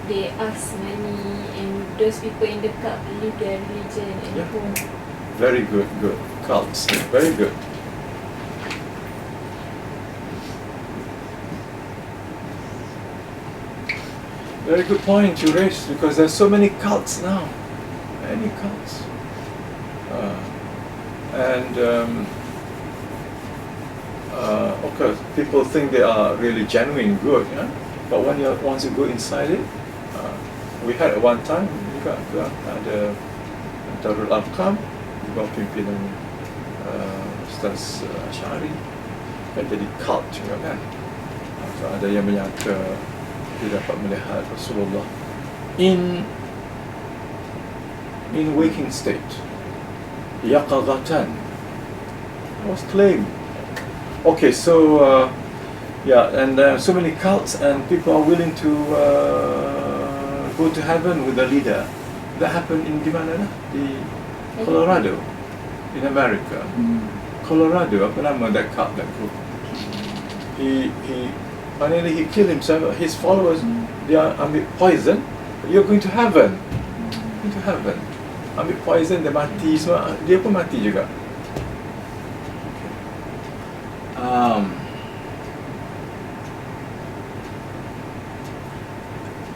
they ask money and those people in the cult believe their religion and home? Very good cults, very good. Very good point you raised, because there's so many cults now, many cults, of course people think they are really genuine good, but once you go inside it, we had at one time juga ada Darul Arqam di bawah pimpinan Ustaz Ash'ari, kan jadi cult juga, kan? So ada yang menyangka dia dapat melihat Rasulullah in waking state, yaqadatan, was claimed. Okay, so and so many cults, and people are willing to go to heaven with the leader. That happened in di mana lah? Di Colorado, in America. Colorado, apa nama that cult, that group? Finally, he killed himself. His followers, they are ambil poison. You're going to heaven. Going to heaven. ambil poison dia mati semua, dia pun mati juga.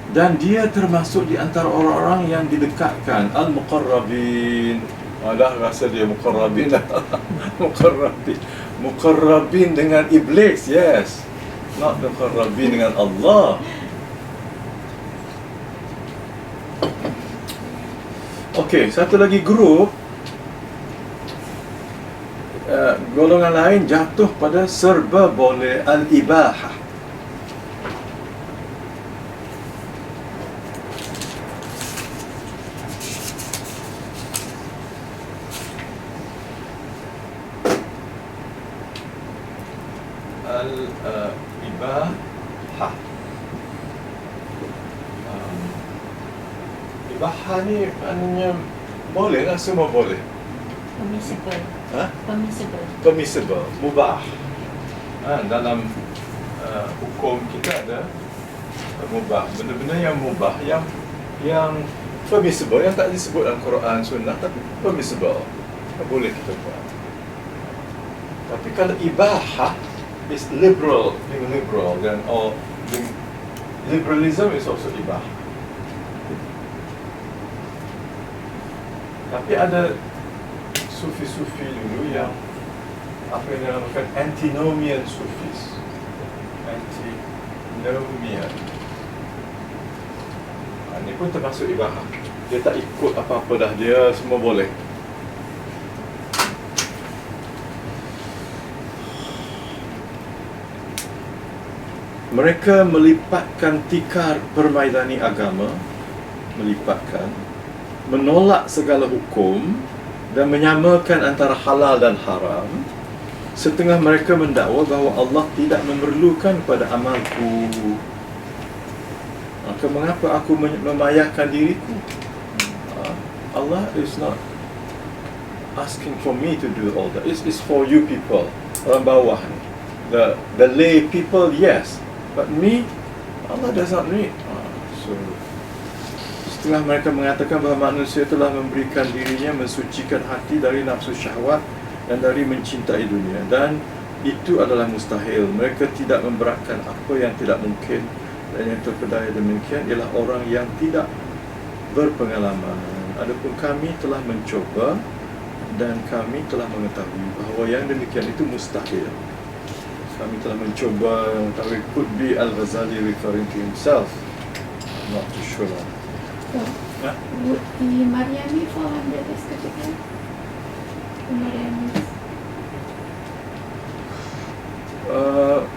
Dan dia termasuk di antara orang-orang yang didekatkan, al-muqarrabin. Alah, rasa dia muqarrabin lah. Muqarrabin dengan iblis, yes. Not muqarrabin dengan Allah. Okey, satu lagi grup, golongan lain jatuh pada serba boleh, al-ibahah. Al-ibahah. Ibahah ni maknanya boleh lah, semua boleh. Permissible. Permissible. Mubah. Dalam hukum kita ada mubah, benda-benda yang mubah, yang permissible, yang tak disebut dalam Quran, Sunnah, tapi permissible, boleh kita buat. Tapi kalau ibahah is liberal, being liberal, dan liberalism is also ibahah. Tapi ada sufi-sufi dulu yang apa yang dinamakan antinomian sufis. Antinomian. Ini pun termasuk ibahah. Dia tak ikut apa-apa dah, dia semua boleh. Mereka melipatkan tikar permaidani agama, menolak segala hukum dan menyamakan antara halal dan haram. Setengah mereka mendakwa bahawa Allah tidak memerlukan pada amalku. Maka mengapa aku memayahkan diriku? Allah is not asking for me to do all that. It's for you people, orang bawah ni. The lay people, yes, but me, Allah does not need. So setengah mereka mengatakan bahawa manusia telah memberikan dirinya, mensucikan hati dari nafsu syahwat dan dari mencintai dunia, dan itu adalah mustahil. Mereka tidak memberatkan apa yang tidak mungkin, dan yang terpedaya demikian ialah orang yang tidak berpengalaman. Adapun kami telah mencoba dan kami telah mengetahui bahawa yang demikian itu mustahil. Kami telah mencoba mengetahui. Could be Al-Ghazali referring to himself. I'm not too sure. Would the Mariami fall under this category? The Mariamis?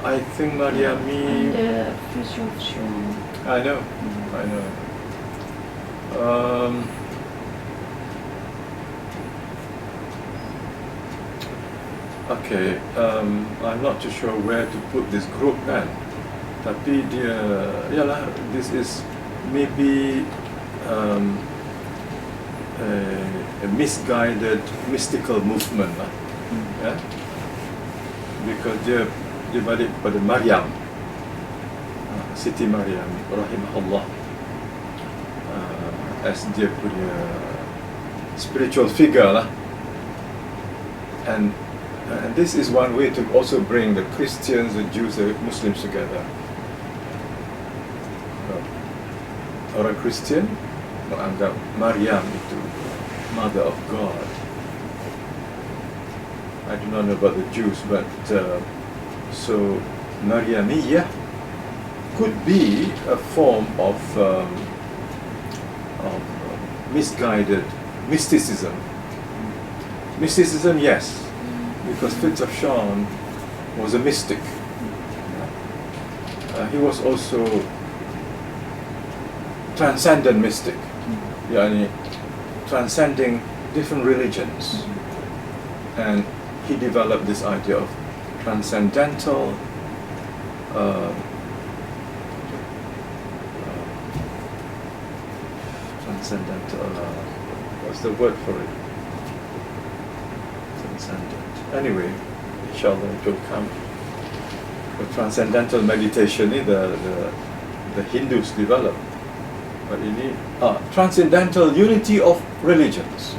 I think Mariami. And the PROF. I know. Okay, I'm not too sure where to put this group kan. Tapi dia, yalah, this is maybe a misguided mystical movement lah. Yeah? Because dia balik pada Maryam, Siti Maryam rahimahullah, as dia punya spiritual figure lah. And this is one way to also bring the Christians, the Jews, the Muslims together. Orang Kristian menganggap Maryam itu Mother of God. I do not know about the Jews, but so Maryamiyah could be a form of misguided mysticism. Mysticism, yes, because Fritz of Sean was a mystic. He was also transcendent mystic, yani transcending different religions, and he developed this idea of transcendental what's the word for it? Transcendent. Anyway, inshallah it will come. The transcendental meditation, the Hindus developed. But ini transcendental unity of religions.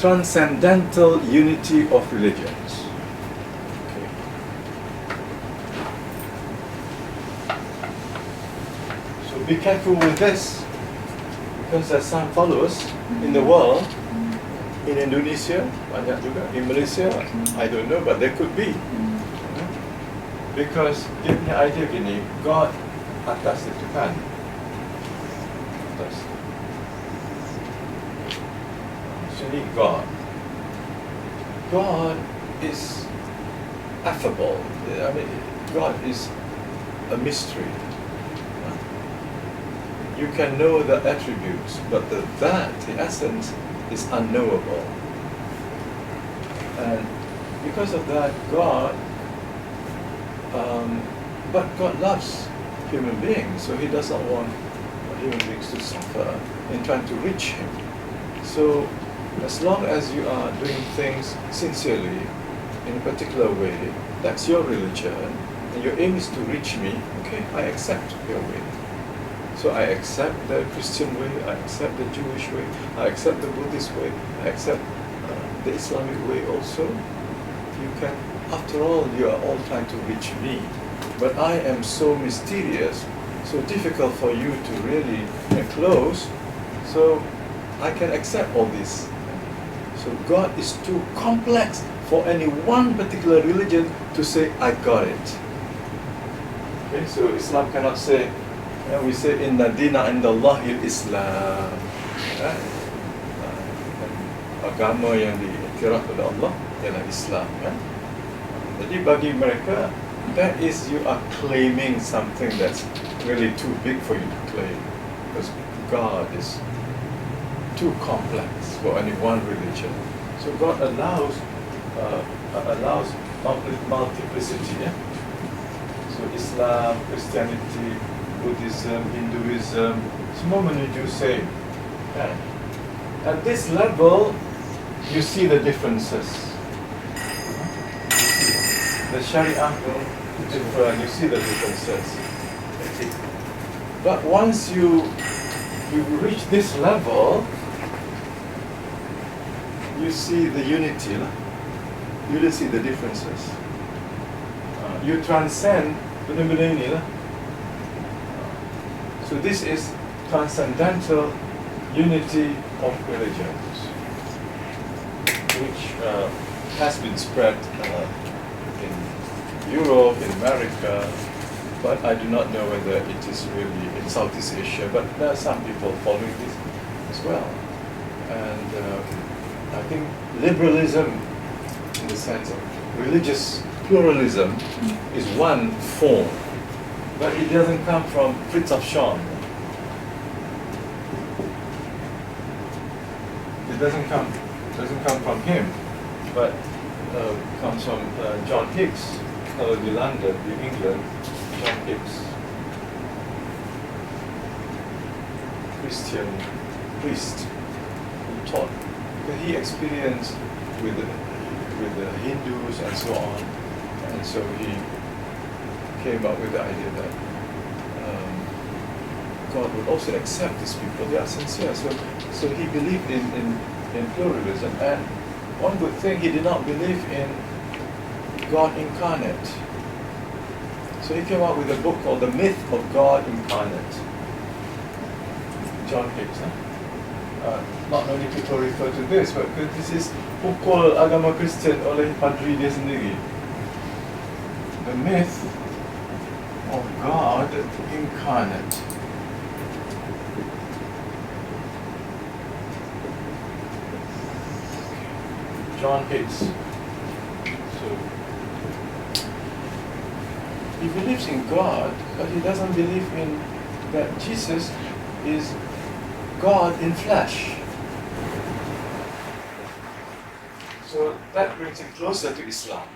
Transcendental unity of religions. Okay. So be careful with this, because there's some followers in the world, in Indonesia, banyak juga, in Malaysia, I don't know, but there could be. Because dia punya idea gini, God atas itu kan. Atas. Actually, God is affable. I mean, God is a mystery. You can know the attributes, but the essence, is unknowable. And because of that, but God loves human beings, so He doesn't want human beings to suffer in trying to reach Him. So, as long as you are doing things sincerely, in a particular way, that's your religion, and your aim is to reach me, okay, I accept your way. So I accept the Christian way, I accept the Jewish way, I accept the Buddhist way, I accept the Islamic way also. You can, after all, you are all trying to reach me. But I am so mysterious, so difficult for you to really enclose, so I can accept all this. So God is too complex for any one particular religion to say, I got it. Okay, so Islam cannot say, we say, Inna dina indallahi Islam. Agama yang diiktiraf oleh Allah ialah Islam. Jadi bagi mereka, that is, you are claiming something that's really too big for you to claim. Because God is too complex for any one religion. So God allows multiplicity. Yeah? So Islam, Christianity, Buddhism, Hinduism, semua menuju same. Yeah. At this level, you see the differences. The Sharia different, you see the differences. But once you reach this level, you see the unity. You don't see the differences. You transcend benda-benda ini. So this is transcendental unity of religions, which has been spread in Europe, in America, but I do not know whether it is really in Southeast Asia, but there are some people following this as well. And I think liberalism, in the sense of religious pluralism, is one form, but it doesn't come from Fritz of Schorn. It doesn't come from him, but comes from John Hicks, kalau di London, di England, John Hicks, Christian priest who taught, because he experienced with the Hindus and so on, and so he came up with the idea that God would also accept these people. They are sincere. So he believed in pluralism, and one good thing, he did not believe in God incarnate. So he came out with a book called The Myth of God Incarnate. John Hicks. Not many people refer to this, but this is pukul agama Kristian oleh padri dia sendiri. The myth of God incarnate. John Hicks. So he believes in God, but he doesn't believe in that Jesus is God in flesh. So that brings him closer to Islam.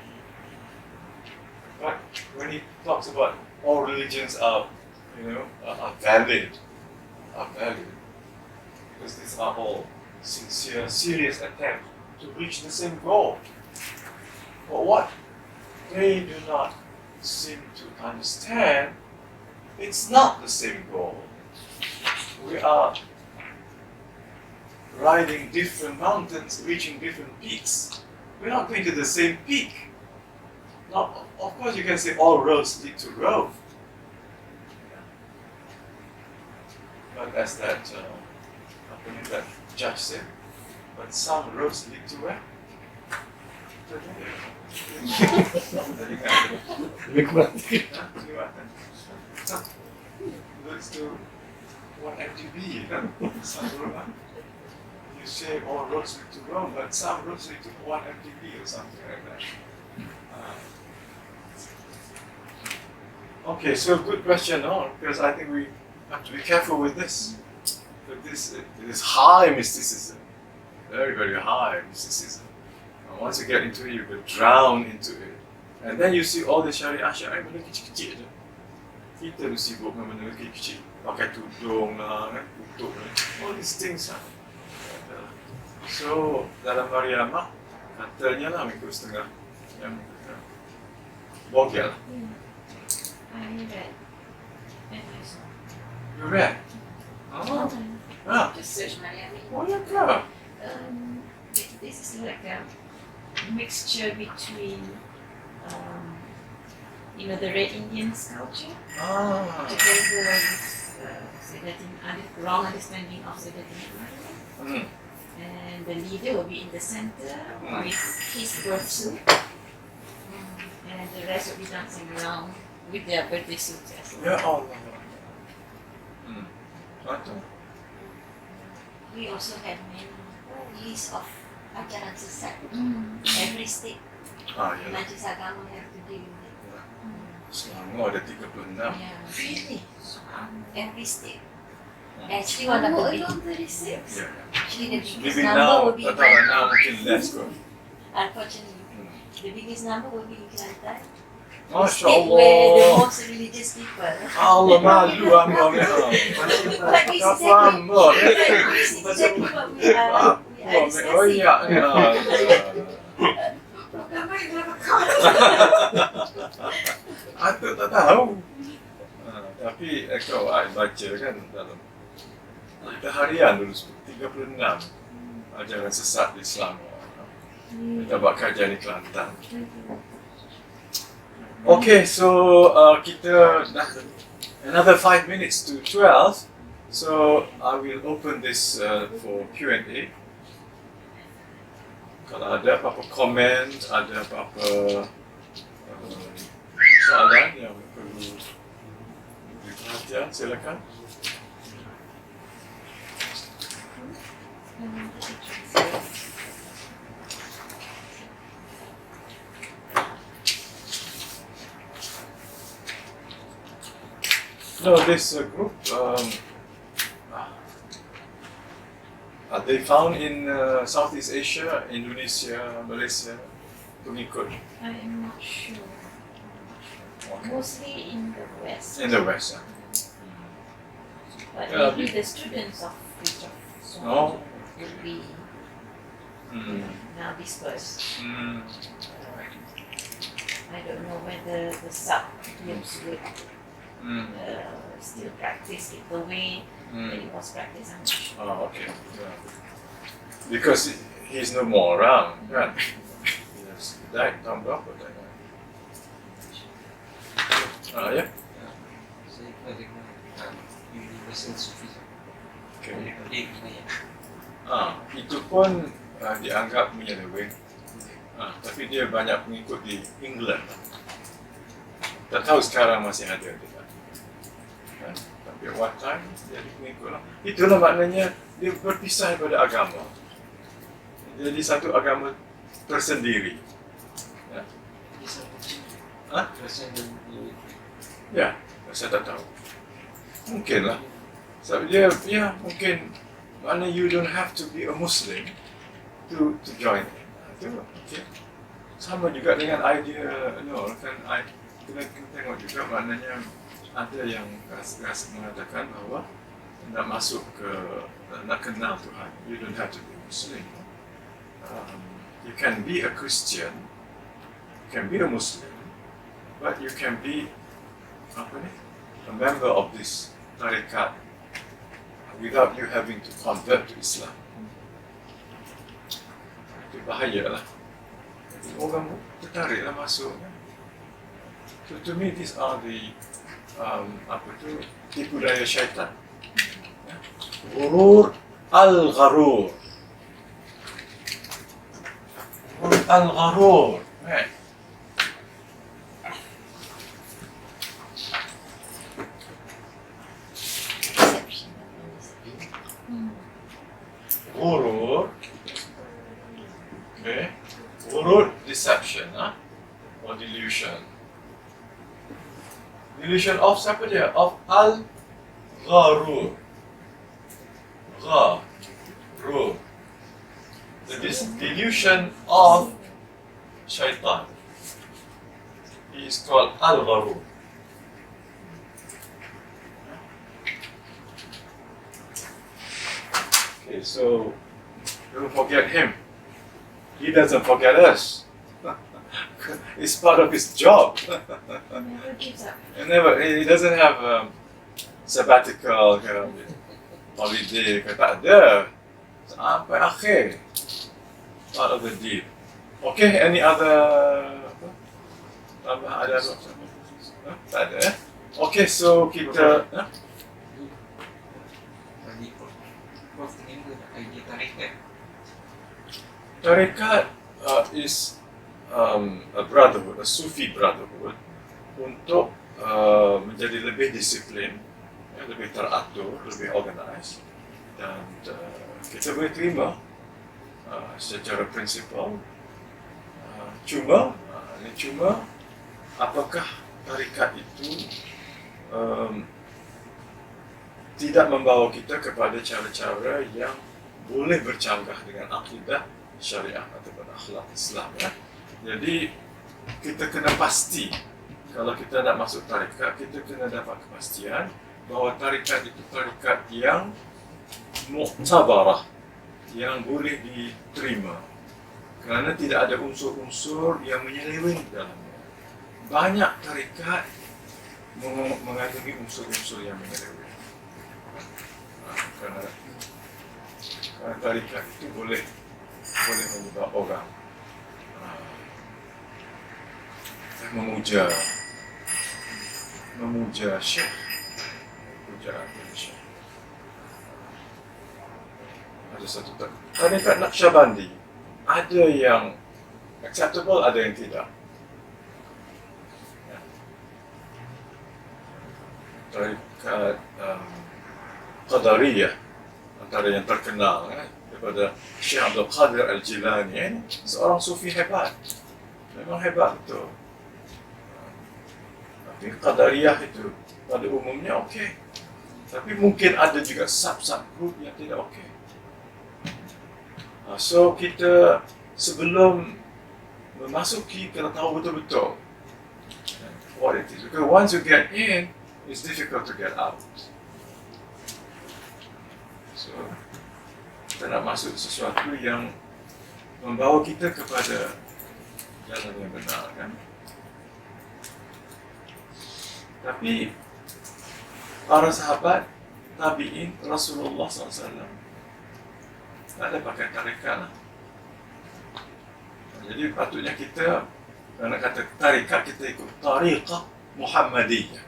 But when he talks about all religions are valid, because these are all sincere, serious attempts to reach the same goal. But what they do not seem to understand, it's not the same goal. We are riding different mountains, reaching different peaks. We're not going to the same peak. Now, of course, you can say all roads lead to Rome. But as that, that judge said, but some roads lead to where? Leads to one MTB, some road. You say all roads lead to Rome, but some roads lead to one MTB or something like that. Okay, so good question, no? Because I think we have to be careful with this. But this high mysticism, very, very high mysticism. And once you get into it, you will drown into it. And then you see all the syariah benda kecil-kecil je. Kita tu sibuk dengan benda kecil-kecil. Pakai tudung lah, tutup lah. All these things lah. So, dalam Mariamah, katanya lah minggu setengah. Yang bogel. I read. And I saw. You read? Oh. Ah. Just search Miami. Oh, ya ke? This is like a mixture between, the Red Indians culture together with wrong understanding of Sedatin. And the leader will be in the center with his birth suit, and the rest will be dancing around with their birthday suits as well. Ya Allah. We also have many list of ajaran sesat. Every state, Ya. majlis agama have to deal with it. Selangor ada 36. Yeah. Really? Every state. Actually, one of the big, alone 36? Ya. actually the biggest Maybe number now, will be tak tahu now mungkin less kot. unfortunately, the biggest number will be in Kelantan. Masya State where the Allah. most religious people. Allah malu hamba ni. But this is Apa exactly, hamba? this is exactly what we are Oh discussing. ya. Aku tak tahu. Tapi kalau I baca kan dalam kita harian dulu 36 ajaran sesat di Selangor. Kita buat kajian di Kelantan. Okay, so kita dah another 5 minutes to 12. So I will open this for Q&A. Kalau ada apa-apa komen, ada apa-apa soalan yang perlu diperhatikan, silakan. No, this group, are they found in Southeast Asia, Indonesia, Malaysia, pengikut? I am not sure. Okay. Mostly in the West. In the West. But Yeah, maybe the students of Christoph Oh. will be now dispersed. I don't know whether the sub-groups would still practice it the way that it was practiced. I'm not sure. Oh, okay. Yeah. Because he's no more around, kan? He has died tahun berapa dah? Ya? Saya pernah dengar Universal Sufism. Okay. Dia IHYA. Itu pun dianggap punya wing. Tapi dia banyak pengikut di England. Tak tahu sekarang masih ada tidak. Tapi one time dia ada pengikut lah. Itulah maknanya dia berpisah daripada agama. Jadi satu agama tersendiri. Ya. Ya, saya tak tahu. Mungkin lah. Sebab dia, ya mungkin maknanya you don't have to be a Muslim to join. Itu okay. Sama juga dengan idea, kan kita tengok juga maknanya ada yang keras mengatakan bahawa nak masuk ke, nak kenal Tuhan, you don't have to be Muslim. You can be a Christian, you can be a Muslim, but you can be a member of this tarikat without you having to convert to Islam. Itu bahaya lah. Jadi orang tertariklah masuk. So to me, these are the tipu daya syaitan. Ghurur al-gharur. Al-gharur. Ghurur. Okay. Ghurur, deception, or delusion. Delusion of siapa dia? Of al-gharur. Gharur. The delusion of shaitan. He is called Al-Gharur. Okay, so don't forget him. He doesn't forget us. It's part of his job. Never gives up. He doesn't have sabbatical kind of holiday, tak ada. Sampai akhir. Part of the deal. Okay, any other? Ada apa? Tak ada. Okay, so kita. Tadi Prof tengok idea tarekat. Tarekat is a brotherhood, a Sufi brotherhood, untuk menjadi lebih disiplin, lebih teratur, lebih organized, dan kita boleh terima secara prinsipal. Cuma apakah tarikat itu tidak membawa kita kepada cara-cara yang boleh bercanggah dengan akidah syariah ataupun akhlak Islam, ya. Jadi kita kena pasti, kalau kita nak masuk tarikat, kita kena dapat kepastian bahawa tarikat itu tarikat yang mu'tabarah, yang boleh diterima, kerana tidak ada unsur-unsur yang menyeleweng dalamnya. Banyak tarikat mengandungi unsur-unsur yang menyeleweng. Kerana tarikat itu boleh menyebabkan orang memuja syekh, syekh. Ada satu tarikat Naqsyabandi, ada yang acceptable, ada yang tidak. Tarikat Qadariyah, antara yang terkenal, daripada Syekh Abdul Qadir Al-Jilani, seorang sufi hebat, memang hebat betul. Tapi Qadariyah itu pada umumnya okey, tapi mungkin ada juga sub group yang tidak okey. So kita sebelum memasuki kena tahu betul-betul what it is, because once you get in, it's difficult to get out. So kita nak masuk sesuatu yang membawa kita kepada jalan yang benar, kan? Tapi para sahabat, tabi'in, Rasulullah SAW tak ada pakai tarikat lah. Jadi patutnya kita, nak kata tarikat, kita ikut tariqah Muhammadiyah,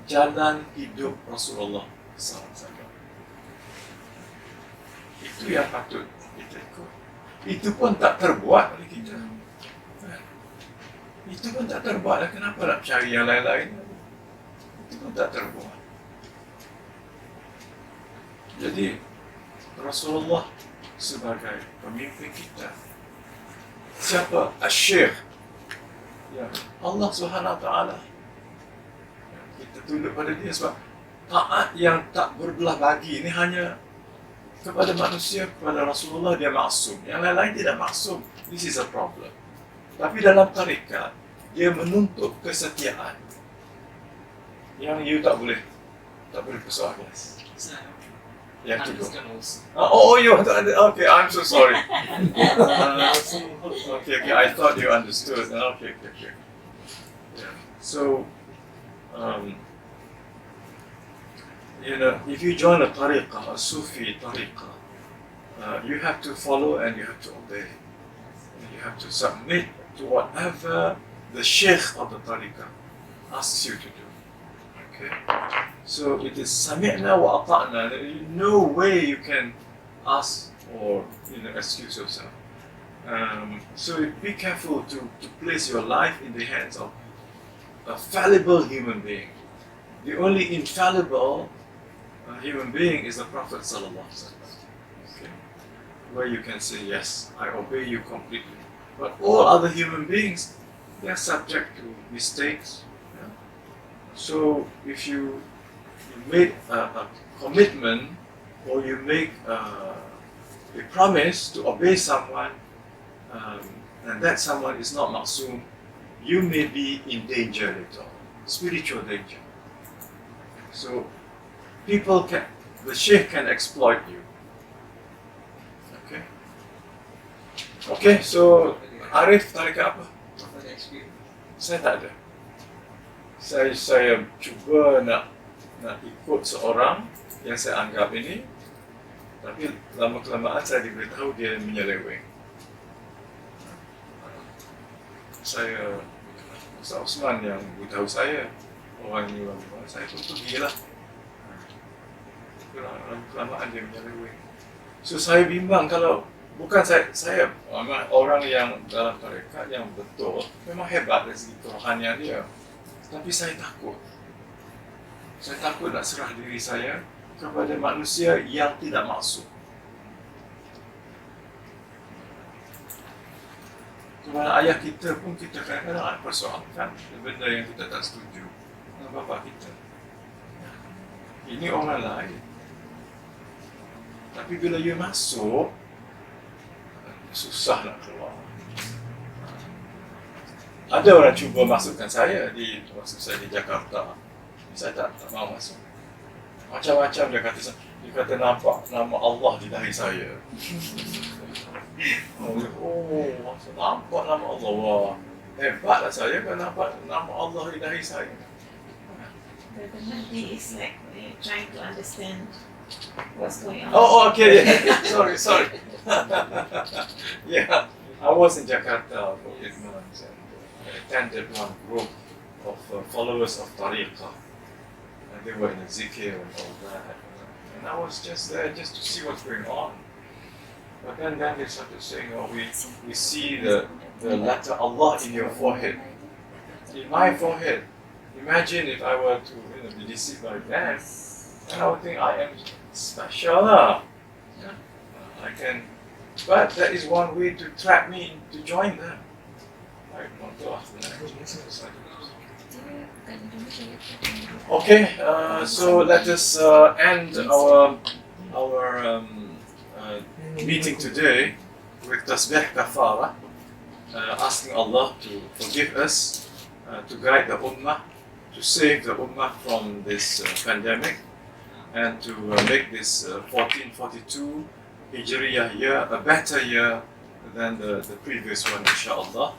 jalan hidup Rasulullah SAW. Itu yang patut kita ikut. Itu pun tak terbuat oleh kita. Itu pun tak terbuat. Kenapa nak cari yang lain-lain? Itu pun tak terbuat. Jadi Rasulullah sebagai pemimpin kita, siapa? Asy-Syaikh, ya Allah Subhanahu Wa Taala. Kita tunduk pada dia sebab taat yang tak berbelah bagi ini hanya kepada manusia, kepada Rasulullah dia maksum. Yang lain-lain tidak maksum. This is a problem. Tapi dalam tarikat, dia menuntut kesetiaan yang you tak boleh persoal, yes. Yang itu. You want to understand? Okay, I'm so sorry. Okay, I thought you understood. Okay. Yeah. So, you know, if you join a tariqah, a Sufi tariqah, you have to follow and you have to obey. You have to submit to whatever the sheikh of the tariqah asks you to do. Okay? So it is sami'na wa ata'na. There is no way you can ask or excuse yourself. So be careful to place your life in the hands of a fallible human being. The only infallible human being is the Prophet Sallallahu Alaihi Wasallam. Okay? Where you can say, yes, I obey you completely. But all other human beings, they are subject to mistakes. Yeah? So if you make a commitment or you make a promise to obey someone, and that someone is not ma'soom, you may be in danger later on, spiritual danger. So the sheikh can exploit you. Okay? Okay, so Arif tarikat apa? Apa the experience? Saya tak ada. Saya cuba nak ikut seorang yang saya anggap ini, tapi lama-kelamaan saya diberitahu dia menyeleweng. Ustaz Osman yang beritahu saya orang ini saya pun pergilah. Lama-kelamaan dia menyeleweng. So saya bimbang kalau bukan saya orang yang dalam tarekat yang betul memang hebat dari segi kerohanian dia, tapi saya takut nak serah diri saya kepada manusia yang tidak maksud. Kepada ayah kita pun kita kadang-kadang persoalkan benda yang kita tak setuju dengan bapa kita. Ini orang lain. Tapi bila you masuk, susah nak keluar. Ada orang cuba masukkan saya di Jakarta. Saya tak mahu masuk. Macam-macam dia kata nampak nama Allah di dahi saya. Nampak nama Allah. Wah, hebatlah saya kan nampak nama Allah di dahi saya. The Mahdi is like trying to understand what's going on. Oh, okay. Yeah. Sorry. Yeah, I was in Jakarta for 8 months and I attended one group of followers of Tariqah. And they were in a zikr and all that. And I was just there just to see what's going on. But then they started saying, oh, we see the letter Allah in your forehead. In my forehead. Imagine if I were to be deceived by them. And I would think I am special. Yeah. I can, but that is one way to trap me to join them. I want to ask them. Okay, so let us end our meeting today with tasbih kafara, asking Allah to forgive us, to guide the ummah, to save the ummah from this pandemic, and to make this 1442 Hijriyah year a better year than the previous one, inshallah,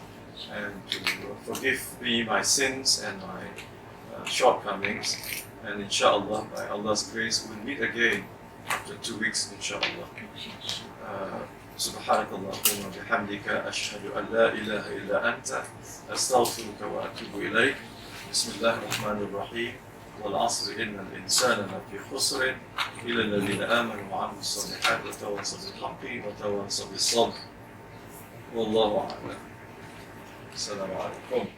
and to forgive me my sins and my shortcomings, and inshallah, by Allah's grace, we'll meet again after 2 weeks, inshallah. سبحانك اللهم وبحمدك أشهد أن لا إله إلا أنت أستغفرك وأتوب إليك. بسم الله الرحمن الرحيم. والعصر إن الإنسان لفي خسر إلا الذين آمنوا وعملوا الصالحات وتواصوا بالحق وتواصوا بالصبر. والله أعلم. السلام عليكم.